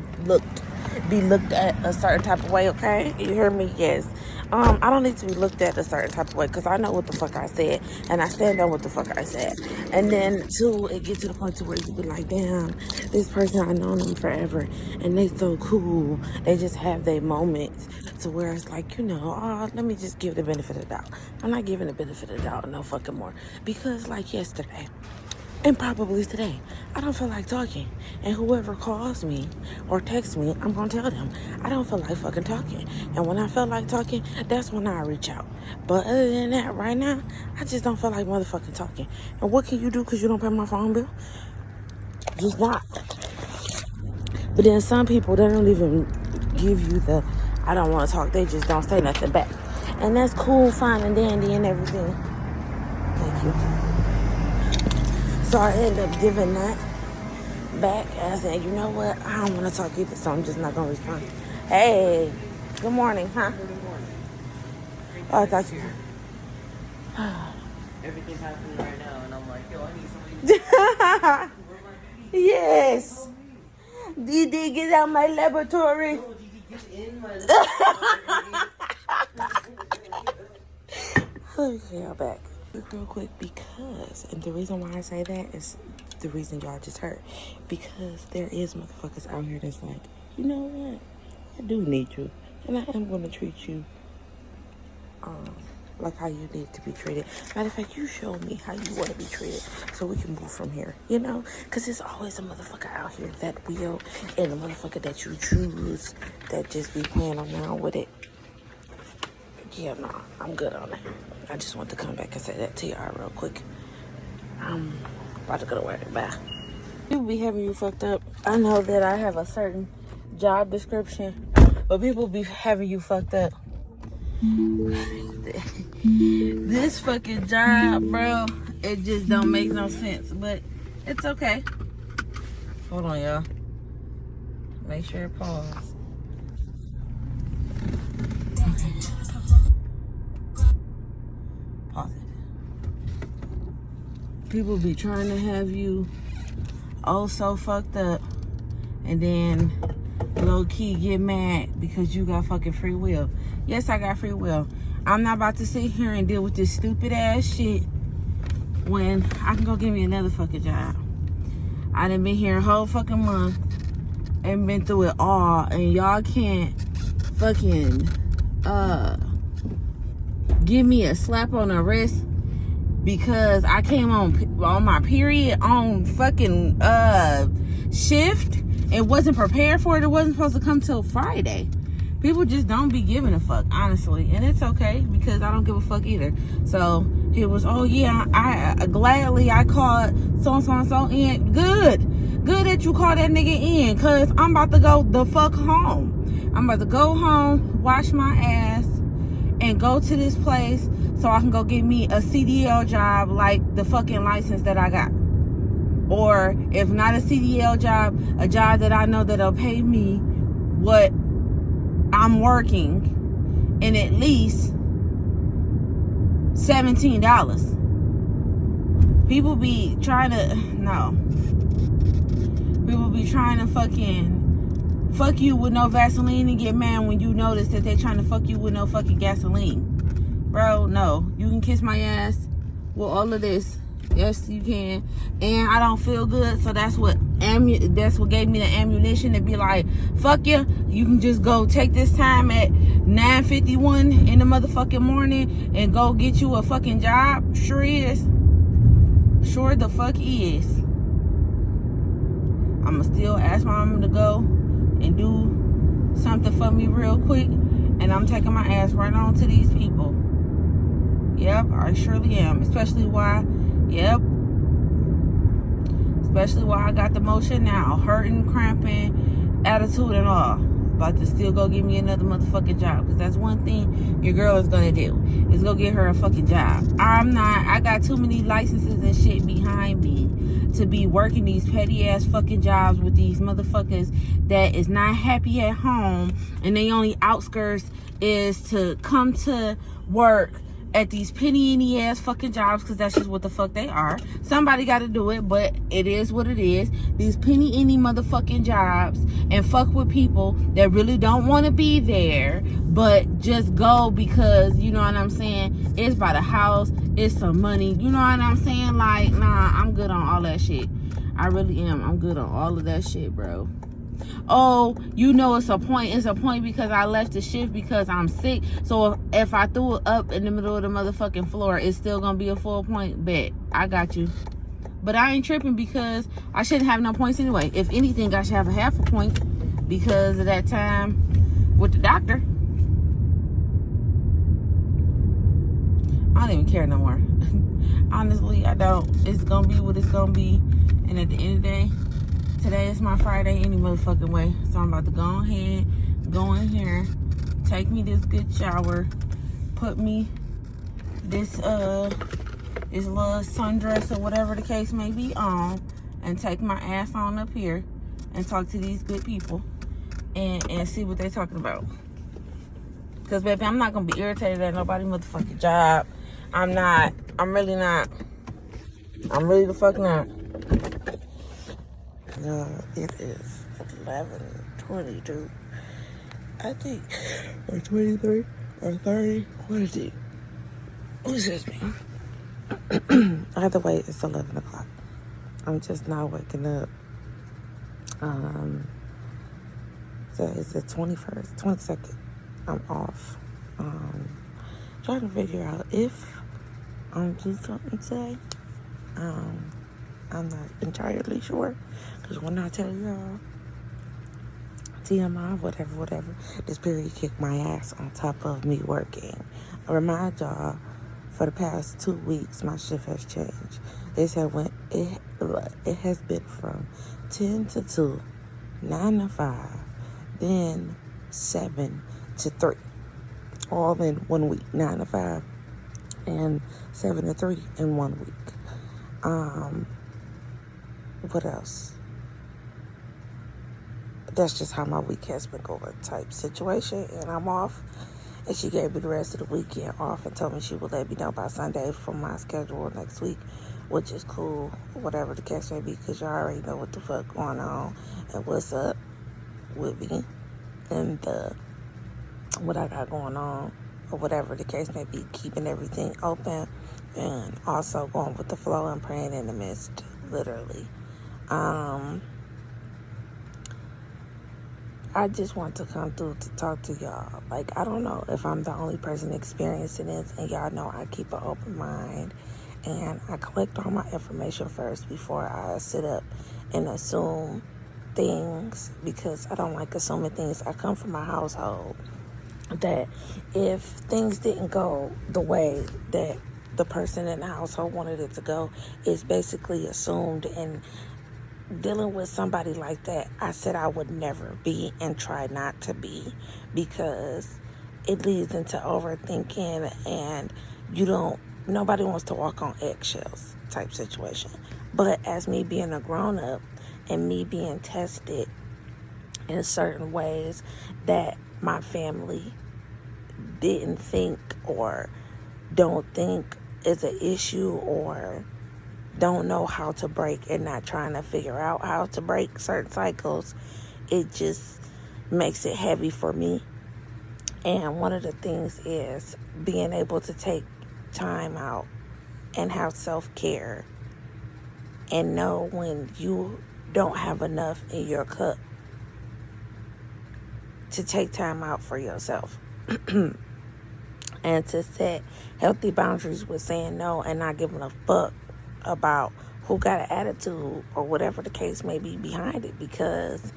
be looked at a certain type of way, okay? You hear me? Yes. I don't need to be looked at a certain type of way, because I know what the fuck I said, and I stand on what the fuck I said. And then, too, it gets to the point to where you be like, damn, this person, I known them forever, and they so cool. They just have their moments to where it's like, you know, oh, let me just give the benefit of the doubt. I'm not giving the benefit of the doubt no fucking more. Because, like yesterday, and probably today, I don't feel like talking. And whoever calls me or texts me, I'm going to tell them, I don't feel like fucking talking. And when I feel like talking, that's when I reach out. But other than that, right now, I just don't feel like motherfucking talking. And what can you do because you don't pay my phone bill? Just not. But then some people, they don't even give you the, I don't want to talk. They just don't say nothing back. And that's cool, fine, and dandy and everything. Thank you. So I end up giving that back. And I said, you know what? I don't want to talk either, so I'm just not going to respond. Hey, good morning, huh? Good morning. Oh, I thought you Everything's happening right now, and I'm like, yo, I need somebody. Yes. Did they get out my laboratory? Yo, did you get in my laboratory? Let me call y'all back real quick, because, and the reason why I say that is the reason y'all just heard. Because there is motherfuckers out here that's like, you know what? I do need you, and I am going to treat you like how you need to be treated. Matter of fact, you show me how you want to be treated so we can move from here, you know? Because there's always a motherfucker out here that will, and a motherfucker that you choose that just be playing around with it. Yeah, no, I'm good on that. I just want to come back and say that to y'all real quick. I'm about to go to work. Bye. People be having you fucked up. I know that I have a certain job description, but people be having you fucked up. This fucking job, bro, it just don't make no sense, but it's okay. Hold on, y'all. Make sure it pause. Pause it. People be trying to have you so fucked up and then low key get mad because you got fucking free will. Yes, I got free will. I'm not about to sit here and deal with this stupid ass shit when I can go get me another fucking job. I done been here a whole fucking month and been through it all, and y'all can't fucking give me a slap on the wrist because I came on my period on fucking shift and wasn't prepared for it. It wasn't supposed to come till Friday. People just don't be giving a fuck, honestly, and it's okay because I don't give a fuck either. So it was, oh yeah, I gladly I called so and so in. Good that you called that nigga in, cause I'm about to go the fuck home. I'm about to go home, wash my ass, and go to this place so I can go get me a CDL job like the fucking license that I got. Or if not a CDL job, a job that I know that'll pay me what I'm working and at least $17. People be trying to, no. People be trying to fucking fuck you with no Vaseline and get mad when you notice that they trying to fuck you with no fucking gasoline. Bro, no. You can kiss my ass with all of this. Yes, you can. And I don't feel good, so that's what gave me the ammunition to be like, fuck you. You can just go take this time at 9:51 in the motherfucking morning and go get you a fucking job. Sure is. Sure the fuck is. I'ma still ask my mama to go and do something for me real quick, and I'm taking my ass right on to these people. Yep, I surely am. Especially why I got the motion now. Hurting, cramping, attitude and all. About to still go get me another motherfucking job. Because that's one thing your girl is going to do. Is go get her a fucking job. I got too many licenses and shit behind me to be working these petty ass fucking jobs with these motherfuckers that is not happy at home. And they only outskirts is to come to work at these penny ass fucking jobs, because that's just what the fuck they are. Somebody got to do it, but it is what it is. These penny motherfucking jobs, and fuck with people that really don't want to be there, but just go because, you know what I'm saying, it's by the house, it's some money, you know what I'm saying? Like, nah, I'm good on all that shit. I really am. I'm good on all of that shit, bro. Oh, you know it's a point. It's a point because I left the shift because I'm sick. So if I threw it up in the middle of the motherfucking floor, it's still gonna be a full point. Bet. I got you. But I ain't tripping because I shouldn't have no points anyway. If anything, I should have a half a point because of that time with the doctor. I don't even care no more. Honestly, I don't. It's gonna be what it's gonna be. And at the end of the day, today is my Friday any motherfucking way. So I'm about to go ahead, go in here, take me this good shower, put me this little sundress or whatever the case may be on, and take my ass on up here and talk to these good people and see what they're talking about. Because, baby, I'm not going to be irritated at nobody motherfucking job. I'm not. I'm really not. I'm really the fuck not. It is 11:22. I think, or 23, or 30. What is it? Who's this me? Either way, it's 11 o'clock. I'm just now waking up. So it's the 21st, 22nd. I'm off. Trying to figure out if I'm doing something today. I'm not entirely sure, because when I tell y'all, TMI, whatever, this period kicked my ass on top of me working. I remind y'all, for the past 2 weeks, my shift has changed. They said it has been from 10 to 2, 9 to 5, then 7 to 3, all in 1 week. 9 to 5 and 7 to 3 in 1 week. What else? that's just how my week has been going type situation. And I'm off. And she gave me the rest of the weekend off and told me she would let me know by Sunday for my schedule next week, which is cool, whatever the case may be, because you already know what the fuck going on and what's up with me and what I got going on, or whatever the case may be, keeping everything open and also going with the flow and praying in the midst, literally. I just want to come through to talk to y'all. Like, I don't know if I'm the only person experiencing this, and y'all know I keep an open mind and I collect all my information first before I sit up and assume things, because I don't like assuming things. I come from a household that if things didn't go the way that the person in the household wanted it to go, it's basically assumed. And dealing with somebody like that, I said I would never be and try not to be, because it leads into overthinking, and nobody wants to walk on eggshells type situation. But as me being a grown up and me being tested in certain ways that my family didn't think or don't think is an issue, or don't know how to break and not trying to figure out how to break certain cycles, it just makes it heavy for me. And one of the things is being able to take time out and have self-care and know when you don't have enough in your cup to take time out for yourself. And to set healthy boundaries with saying no and not giving a fuck about who got an attitude or whatever the case may be behind it, because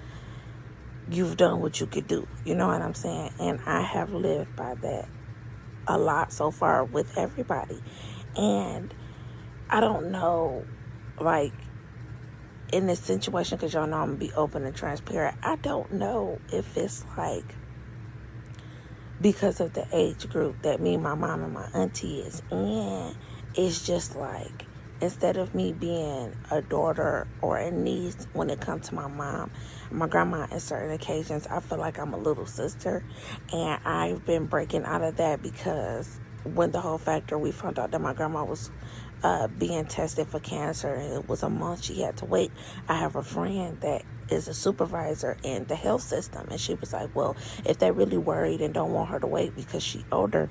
you've done what you could do. You know what I'm saying? And I have lived by that a lot so far with everybody. And I don't know, like, in this situation, because y'all know I'm going to be open and transparent, I don't know if it's like because of the age group that me, my mom, and my auntie is in, it's just like, instead of me being a daughter or a niece when it comes to my mom, my grandma, on certain occasions, I feel like I'm a little sister. And I've been breaking out of that, because when the whole factor, we found out that my grandma was being tested for cancer, and it was a month she had to wait. I have a friend that is a supervisor in the health system, and she was like, well, if they're really worried and don't want her to wait because she's older,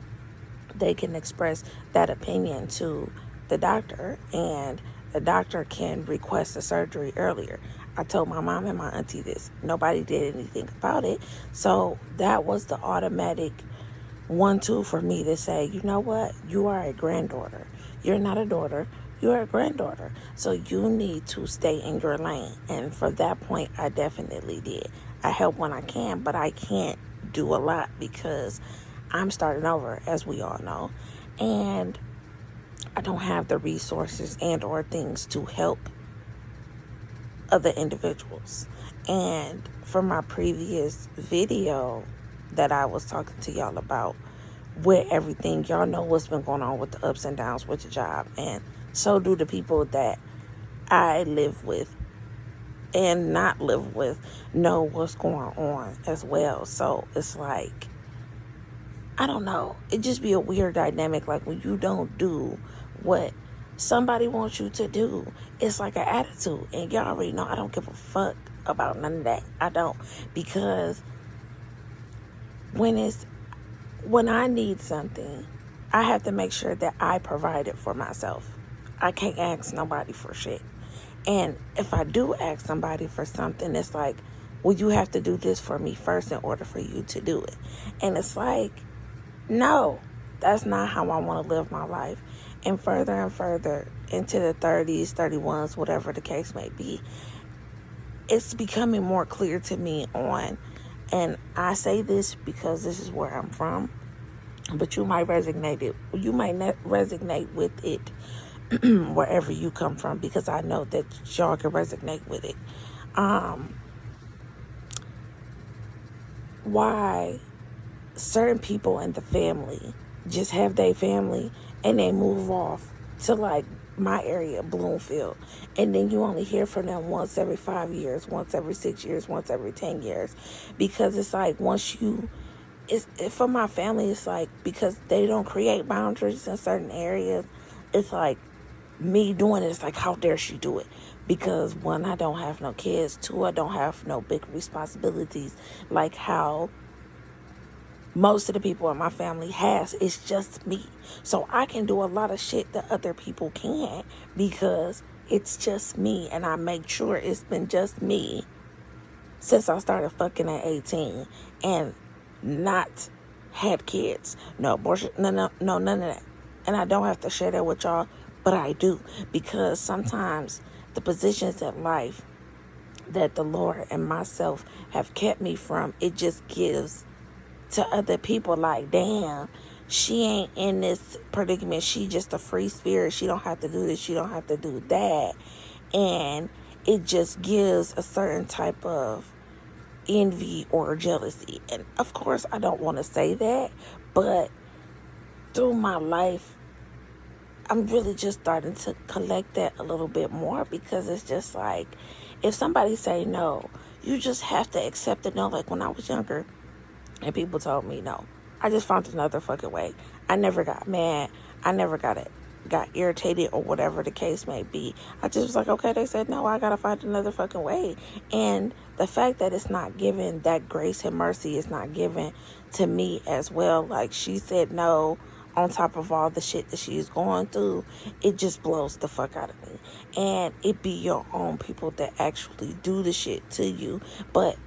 they can express that opinion to the doctor, and the doctor can request the surgery earlier. I told my mom and my auntie this. Nobody did anything about it. So that was the automatic 1-2 for me to say, you know what? You are a granddaughter. You're not a daughter. You're a granddaughter. So you need to stay in your lane. And for that point, I definitely did. I help when I can, but I can't do a lot because I'm starting over, as we all know. And I don't have the resources and or things to help other individuals. And for my previous video that I was talking to y'all about with everything, y'all know what's been going on with the ups and downs with the job, and so do the people that I live with and not live with know what's going on as well. So it's like, I don't know, it just be a weird dynamic. Like when you don't do what somebody wants you to do, it's like an attitude. And y'all already know I don't give a fuck about none of that. I don't, because when I need something, I have to make sure that I provide it for myself. I can't ask nobody for shit. And if I do ask somebody for something, it's like, well, you have to do this for me first in order for you to do it. And it's like, no, that's not how I want to live my life. And further into the 30s, 31s, whatever the case may be, it's becoming more clear to me on, and I say this because this is where I'm from, but you might resonate with it wherever you come from, because I know that y'all can resonate with it. Why certain people in the family just have their family and they move off to like my area, Bloomfield, and then you only hear from them once every 5 years, once every 6 years, once every 10 years, because it's like once you, for my family, it's like because they don't create boundaries in certain areas, it's like me doing it, it's like how dare she do it, because one, I don't have no kids, two, I don't have no big responsibilities like how most of the people in my family has. It's just me. So I can do a lot of shit that other people can't because it's just me. And I make sure it's been just me since I started fucking at 18 and not had kids. No abortion, none of that. And I don't have to share that with y'all, but I do, because sometimes the positions in life that the Lord and myself have kept me from, it just gives to other people like, damn, she ain't in this predicament. She just a free spirit. She don't have to do this. She don't have to do that. And it just gives a certain type of envy or jealousy. And of course, I don't want to say that, but through my life, I'm really just starting to collect that a little bit more, because it's just like, if somebody say no, you just have to accept it. No, like when I was younger, and people told me no, I just found another fucking way. I never got mad. I never got irritated or whatever the case may be. I just was like, okay, they said no, I gotta find another fucking way. And the fact that it's not given, that grace and mercy is not given to me as well. Like, she said no on top of all the shit that she's going through, it just blows the fuck out of me. And it be your own people that actually do the shit to you. But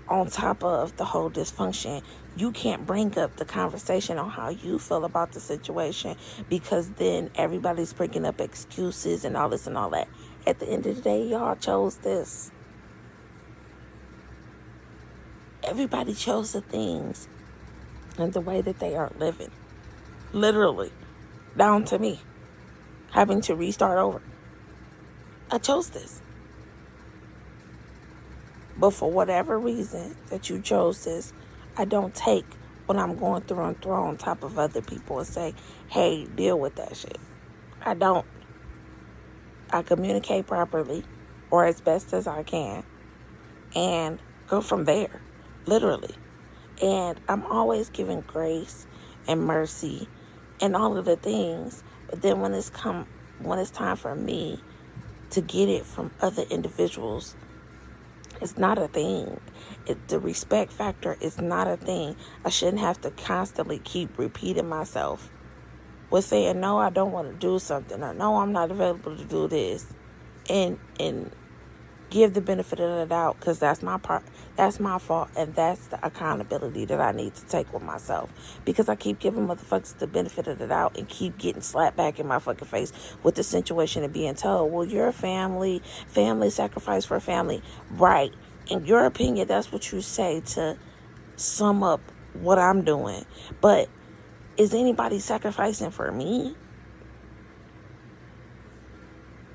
on top of the whole dysfunction, you can't bring up the conversation on how you feel about the situation, because then everybody's bringing up excuses and all this and all that. At the end of the day, y'all chose this. Everybody chose the things and the way that they are living. Literally, down to me having to restart over. I chose this. But for whatever reason that you chose this, I don't take what I'm going through and throw on top of other people and say, hey, deal with that shit. I don't. I communicate properly, or as best as I can, and go from there, literally. And I'm always giving grace and mercy and all of the things. But then when it's time for me to get it from other individuals, it's not a thing. The respect factor is not a thing. I shouldn't have to constantly keep repeating myself with saying, no, I don't want to do something, or no, I'm not available to do this. And give the benefit of the doubt, because that's my part. That's my fault, and that's the accountability that I need to take with myself, because I keep giving motherfuckers the benefit of the doubt and keep getting slapped back in my fucking face with the situation and being told, well, you're a family sacrifice for family. Right. In your opinion, that's what you say to sum up what I'm doing. But is anybody sacrificing for me?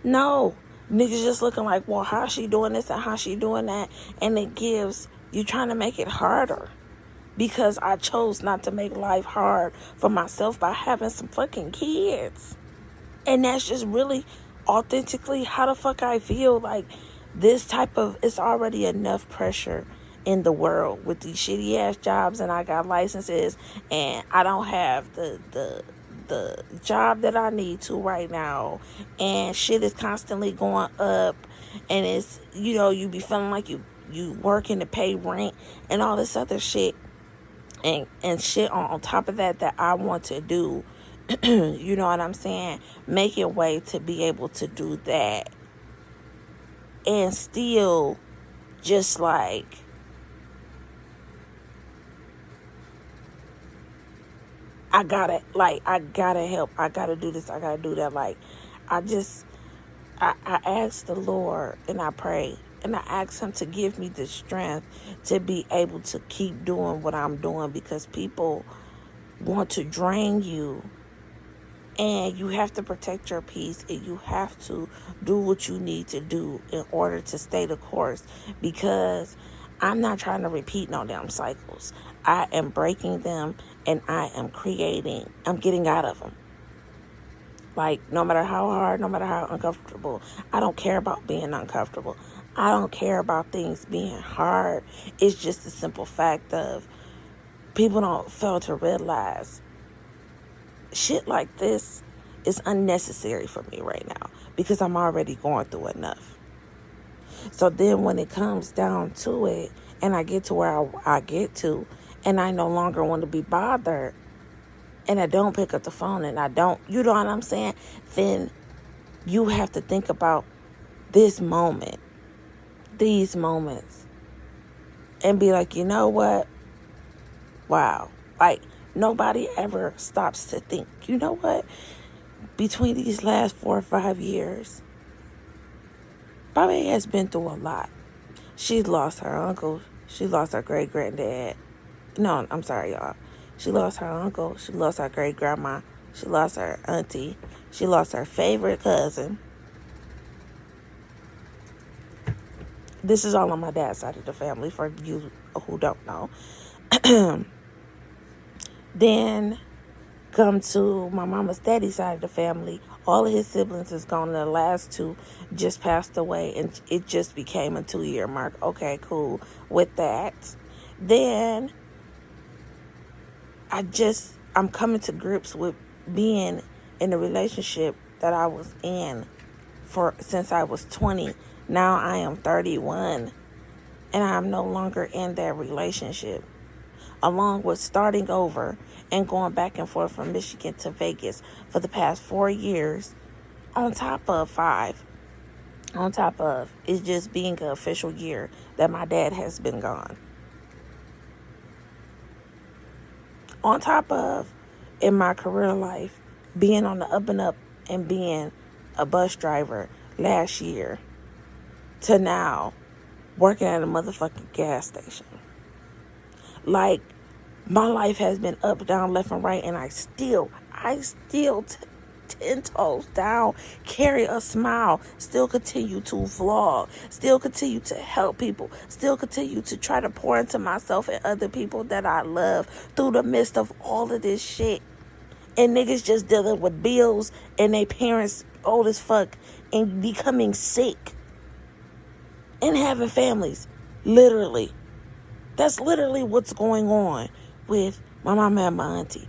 No. Niggas just looking like, well, how she doing this and how she doing that? And it gives, you trying to make it harder. Because I chose not to make life hard for myself by having some fucking kids. And that's just really authentically how the fuck I feel. Like, this type of, it's already enough pressure in the world with these shitty ass jobs, and I got licenses, and I don't have the job that I need to right now, and shit is constantly going up, and it's, you be feeling like you working to pay rent and all this other shit, and shit on top of that I want to do. You know what I'm saying? Making way to be able to do that, and still just like, I gotta help. I gotta do this. I gotta do that. Like, I ask the Lord, and I pray, and I ask him to give me the strength to be able to keep doing what I'm doing, because people want to drain you, and you have to protect your peace, and you have to do what you need to do in order to stay the course, because I'm not trying to repeat no damn cycles. I am breaking them, and I'm getting out of them. Like, no matter how hard, no matter how uncomfortable, I don't care about being uncomfortable. I don't care about things being hard. It's just the simple fact of people don't fail to realize shit like this is unnecessary for me right now because I'm already going through enough. So then when it comes down to it and I get to where I get to and I no longer want to be bothered and I don't pick up the phone and I don't, you know what I'm saying? Then you have to think about this moment, these moments, and be like, you know what? Wow. Like, nobody ever stops to think, you know what? Between these last 4 or 5 years, Bobby has been through a lot. She's lost her uncle. She lost her great-granddad. No, I'm sorry, y'all. She lost her uncle. She lost her great-grandma. She lost her auntie. She lost her favorite cousin. This is all on my dad's side of the family, for you who don't know. Then come to my mama's daddy's side of the family. All of his siblings is gone. The last 2 just passed away, and it just became a 2-year mark. Okay, cool with that. Then I'm coming to grips with being in a relationship that I was in since I was 20. Now I am 31, and I'm no longer in that relationship. Along with starting over and going back and forth from Michigan to Vegas for the past 4 years, on top of 5, on top of it's just being an official year that my dad has been gone. On top of, in my career life, being on the up and up and being a bus driver last year to now working at a motherfucking gas station. Like, my life has been up, down, left, and right, and I still 10 toes down, carry a smile, still continue to vlog, still continue to help people, still continue to try to pour into myself and other people that I love through the midst of all of this shit. And niggas just dealing with bills and their parents old as fuck and becoming sick and having families. Literally. That's literally what's going on with my mama and my auntie.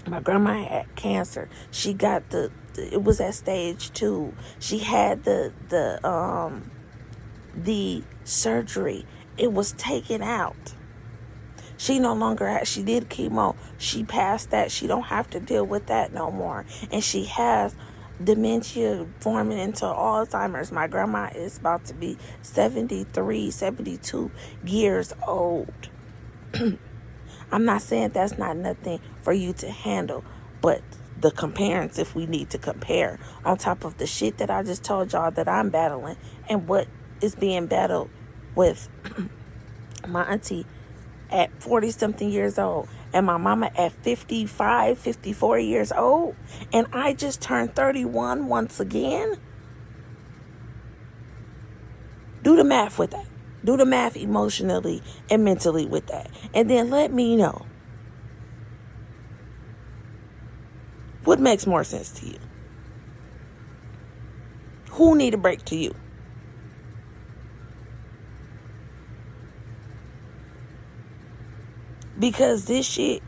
My grandma had cancer. She got it was at stage 2. She had the surgery. It was taken out. She no longer she did chemo. She passed that. She don't have to deal with that no more. And she has dementia forming into Alzheimer's. My grandma is about to be 73, 72 years old. I'm not saying that's not nothing for you to handle, but the comparisons, if we need to compare, on top of the shit that I just told y'all that I'm battling and what is being battled with my auntie at 40-something years old and my mama at 55, 54 years old, and I just turned 31 once again. Do the math with that. Do the math emotionally and mentally with that. And then let me know what makes more sense to you. Who need a break to you? Because this shit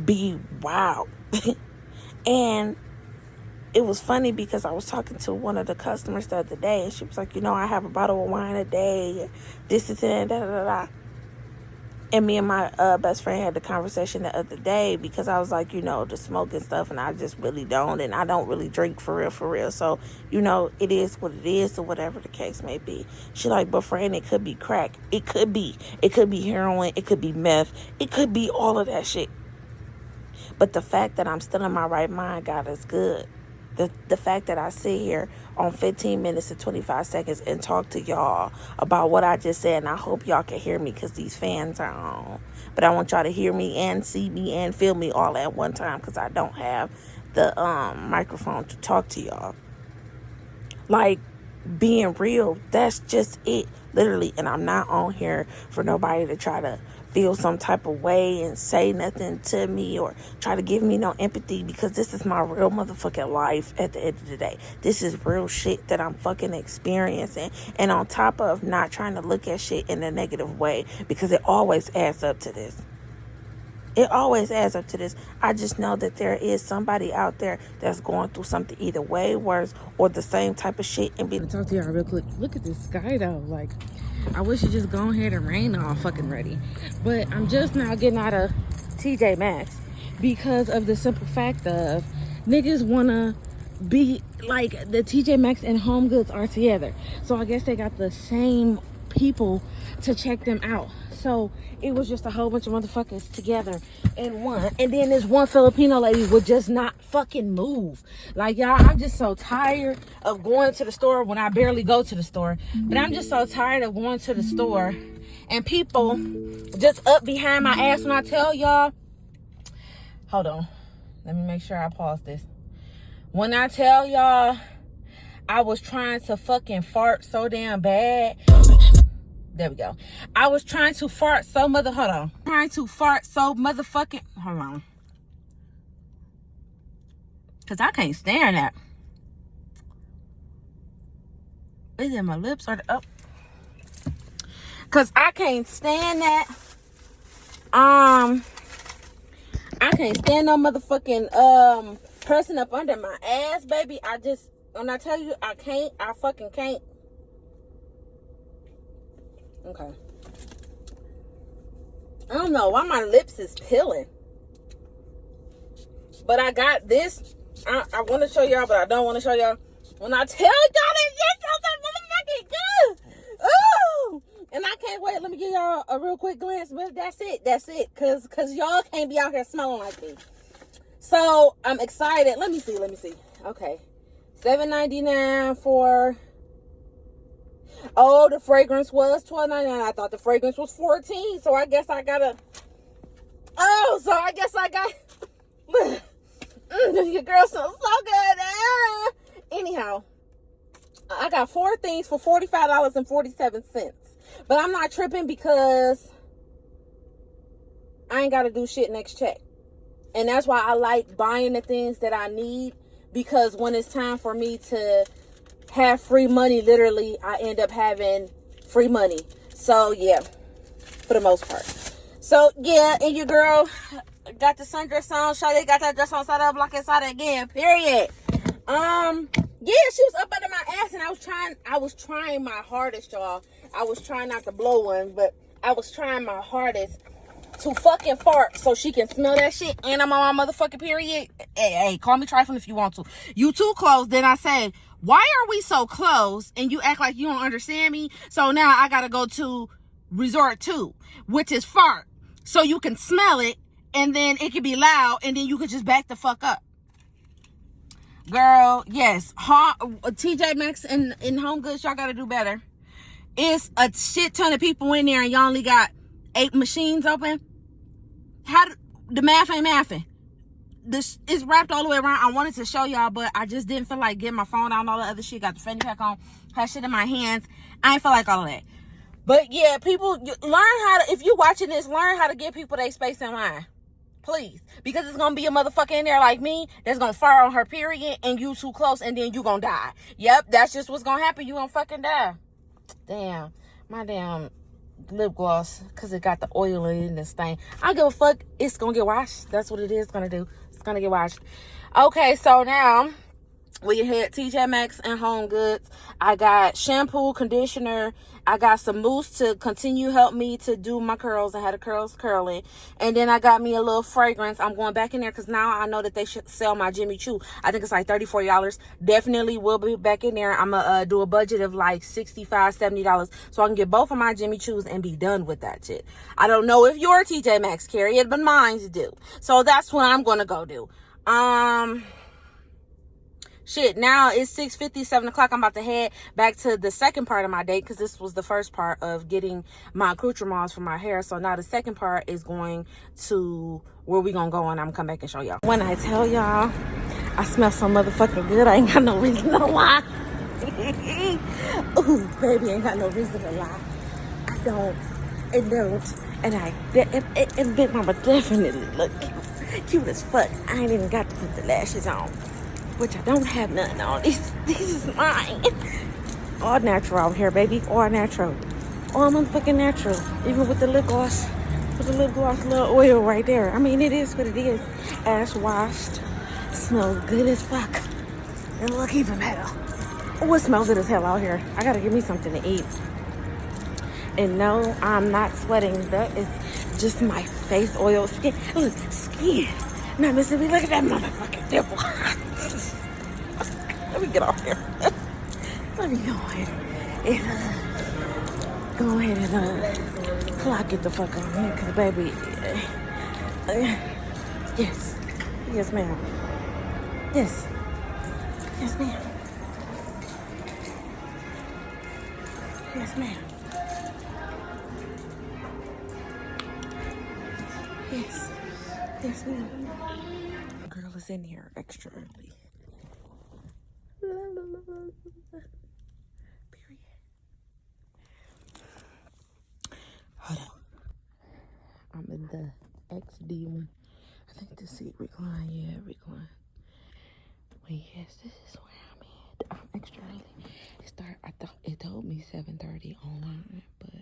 be wow. And it was funny because I was talking to one of the customers the other day, and she was like, I have a bottle of wine a day, this and that, da da da. And me and my best friend had the conversation the other day because I was like, the smoking stuff, and I just really don't, and I don't really drink for real. So, it is what it is, or whatever the case may be. She like, but friend, it could be crack. It could be heroin. It could be meth. It could be all of that shit. But the fact that I'm still in my right mind, God is good. The fact that I sit here on 15 minutes and 25 seconds and talk to y'all about what I just said, and I hope y'all can hear me because these fans are on. But I want y'all to hear me and see me and feel me all at one time because I don't have the microphone to talk to y'all. Like, being real, that's just it. Literally. And I'm not on here for nobody to try to feel some type of way and say nothing to me or try to give me no empathy, because this is my real motherfucking life at the end of the day. This is real shit that I'm fucking experiencing. And on top of not trying to look at shit in a negative way, because it always adds up to this. It always adds up to this. I just know that there is somebody out there that's going through something either way worse or the same type of shit. And be talk to y'all real quick. Look at this sky though. Like, I wish it just go ahead and rain all fucking ready. But I'm just now getting out of TJ Maxx because of the simple fact of niggas wanna be like the TJ Maxx and Home Goods are together. So I guess they got the same people to check them out. So it was just a whole bunch of motherfuckers together in one. And then this one Filipino lady would just not fucking move. Like, y'all, I'm just so tired of going to the store when I barely go to the store. But I'm just so tired of going to the store and people just up behind my ass when I tell y'all. Hold on. Let me make sure I pause this. When I tell y'all I was trying to fucking fart so damn bad. There we go. I was trying to fart so hold on. Trying to fart so motherfucking, hold on. Cause I can't stand that. Is it my lips or the up? Cause I can't stand that. I can't stand no motherfucking person up under my ass, baby. When I tell you I can't, I fucking can't. Okay. I don't know why my lips is peeling. But I got this. I want to show y'all, but I don't want to show y'all. When I tell y'all this shit so motherfucking good. Ooh! And I can't wait. Let me give y'all a real quick glance. But that's it. That's it. Cause y'all can't be out here smelling like me. So I'm excited. Let me see. Okay. $7.99 for. Oh, the fragrance was $12.99. I thought the fragrance was $14. So I guess I gotta. Oh, so I guess I got. Your girl smells so good. Anyhow, I got 4 things for $45.47. But I'm not tripping because I ain't gotta do shit next check. And that's why I like buying the things that I need, because when it's time for me to have free money, literally, I end up having free money. So, yeah, for the most part. So, yeah, and your girl got the sundress on. Shawty got that dress on side up, block inside again, period. Yeah, she was up under my ass, and I was trying my hardest, y'all. I was trying not to blow one, but I was trying my hardest to fucking fart so she can smell that shit, and I'm on my motherfucking period. Hey, call me trifling if you want to. You too close. Then I said, why are we so close? And you act like you don't understand me. So now I gotta go to resort 2, which is fart. So you can smell it, and then it can be loud, and then you could just back the fuck up. Girl, yes. TJ Maxx and Home Goods, y'all gotta do better. It's a shit ton of people in there, and y'all only got 8 machines open. The math ain't mathing. This is wrapped all the way around. I wanted to show y'all, but I just didn't feel like getting my phone out and all the other shit. Got the fanny pack on, had shit in my hands. I ain't feel like all of that. But yeah, people, if you watching this, learn how to give people their space in line. Please. Because it's going to be a motherfucker in there like me that's going to fire on her period, and you too close, and then you going to die. Yep, that's just what's going to happen. You going to fucking die. Damn. My damn lip gloss, because it got the oil in this thing. I don't give a fuck. It's going to get washed. That's what it is going to do. It's going to get washed. Okay, so now we had TJ Maxx and Home Goods. I got shampoo, conditioner. I got some mousse to continue help me to do my curls. I had the curls curling. And then I got me a little fragrance. I'm going back in there because now I know that they should sell my Jimmy Choo. I think it's like $30, $40. Definitely will be back in there. I'm going to do a budget of like $65, $70 so I can get both of my Jimmy Choos and be done with that shit. I don't know if your TJ Maxx carry it, but mine's do. So that's what I'm going to go do. Shit, now it's 6:50, 7 o'clock. I'm about to head back to the second part of my date because this was the first part of getting my accoutrements for my hair. So now the second part is going to where we gonna go, and I'm gonna come back and show y'all. When I tell y'all I smell so motherfucking good, I ain't got no reason to lie. Ooh, baby, ain't got no reason to lie. I don't. And Big Mama definitely look cute as fuck. I ain't even got to put the lashes on, which I don't have nothing on. This is mine. All natural out here, baby. All natural. All motherfucking natural. Even with the lip gloss. With the lip gloss, little oil right there. I mean, it is what it is. Ash washed. Smells good as fuck. And look even better. Oh, it smells good as hell out here. I gotta give me something to eat. And no, I'm not sweating. That is just my face oil. Skin. Look, skin. Now, Mississippi, look at that motherfucking nipple. Let me get off here. Let me go ahead and clock it the fuck on here, cause baby, yes ma'am, yes ma'am, yes ma'am, yes ma'am. Girl is in here extra early. Period. Hold on. I'm in the XD one. I think the seat recline. Yeah, recline. But yes, this is where I'm at. I'm extra early. I thought it told me 7:30 online, but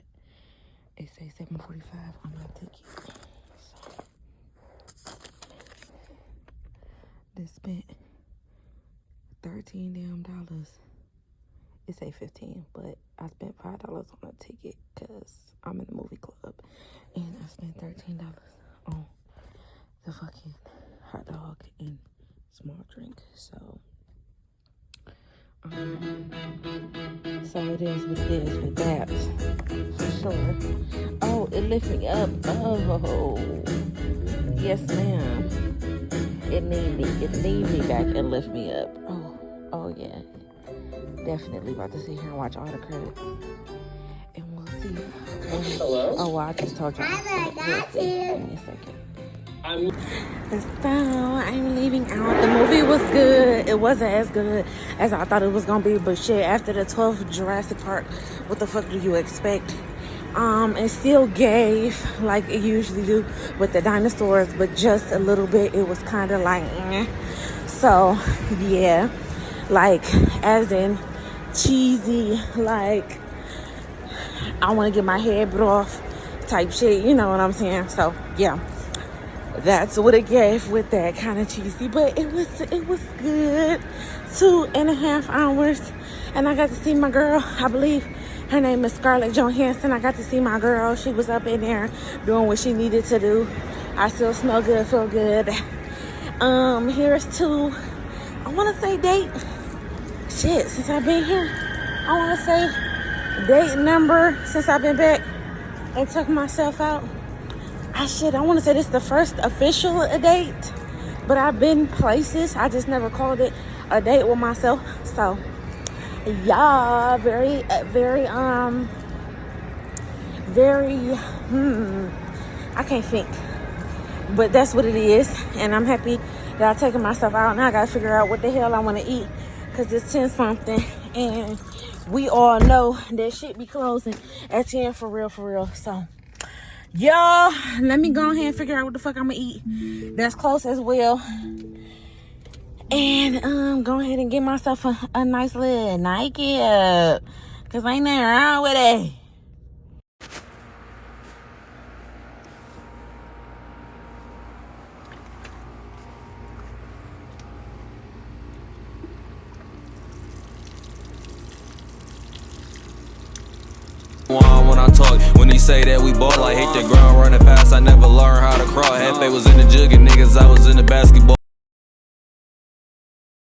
it says 7:45 on my ticket. So this spent $13 damn. It say 15, but I spent $5 on a ticket because I'm in the movie club, and I spent $13 on the fucking hot dog and small drink. So it is what it is with that, for sure. Oh, it lifts me up. Oh, yes, ma'am. It need me back and lift me up. Oh yeah. Definitely about to sit here and watch all the credits. And we'll see. Hello? Oh, well, I just told you. We'll see. Give me a second. So, I'm leaving out. The movie was good. It wasn't as good as I thought it was going to be. But shit, after the 12th Jurassic Park, what the fuck do you expect? It still gave, like it usually do with the dinosaurs, but just a little bit. It was kind of like, So, yeah. Like, as in cheesy, like I want to get my head bit off type shit, you know what I'm saying? So yeah, that's what it gave with that, kind of cheesy, but it was good. 2.5 hours, and I got to see my girl. I believe her name is Scarlett Johansson. I got to see my girl. She was up in there doing what she needed to do. I still smell good, feel good. Here's to, I want to say date. Shit, since I've been here, I want to say date number since I've been back and took myself out. I want to say this is the first official date, but I've been places. I just never called it a date with myself. So, y'all, very, I can't think, but that's what it is. And I'm happy that I've taken myself out. Now I got to figure out what the hell I want to eat. Because it's 10 something, and we all know that shit be closing at 10 for real. So, y'all, let me go ahead and figure out what the fuck I'm gonna eat that's close as well. And go ahead and get myself a nice little Nike up. Because ain't nothing wrong with it. When I talk, when he say that we ball, I hit the ground running fast. I never learned how to crawl. Hefe was in the jug and niggas out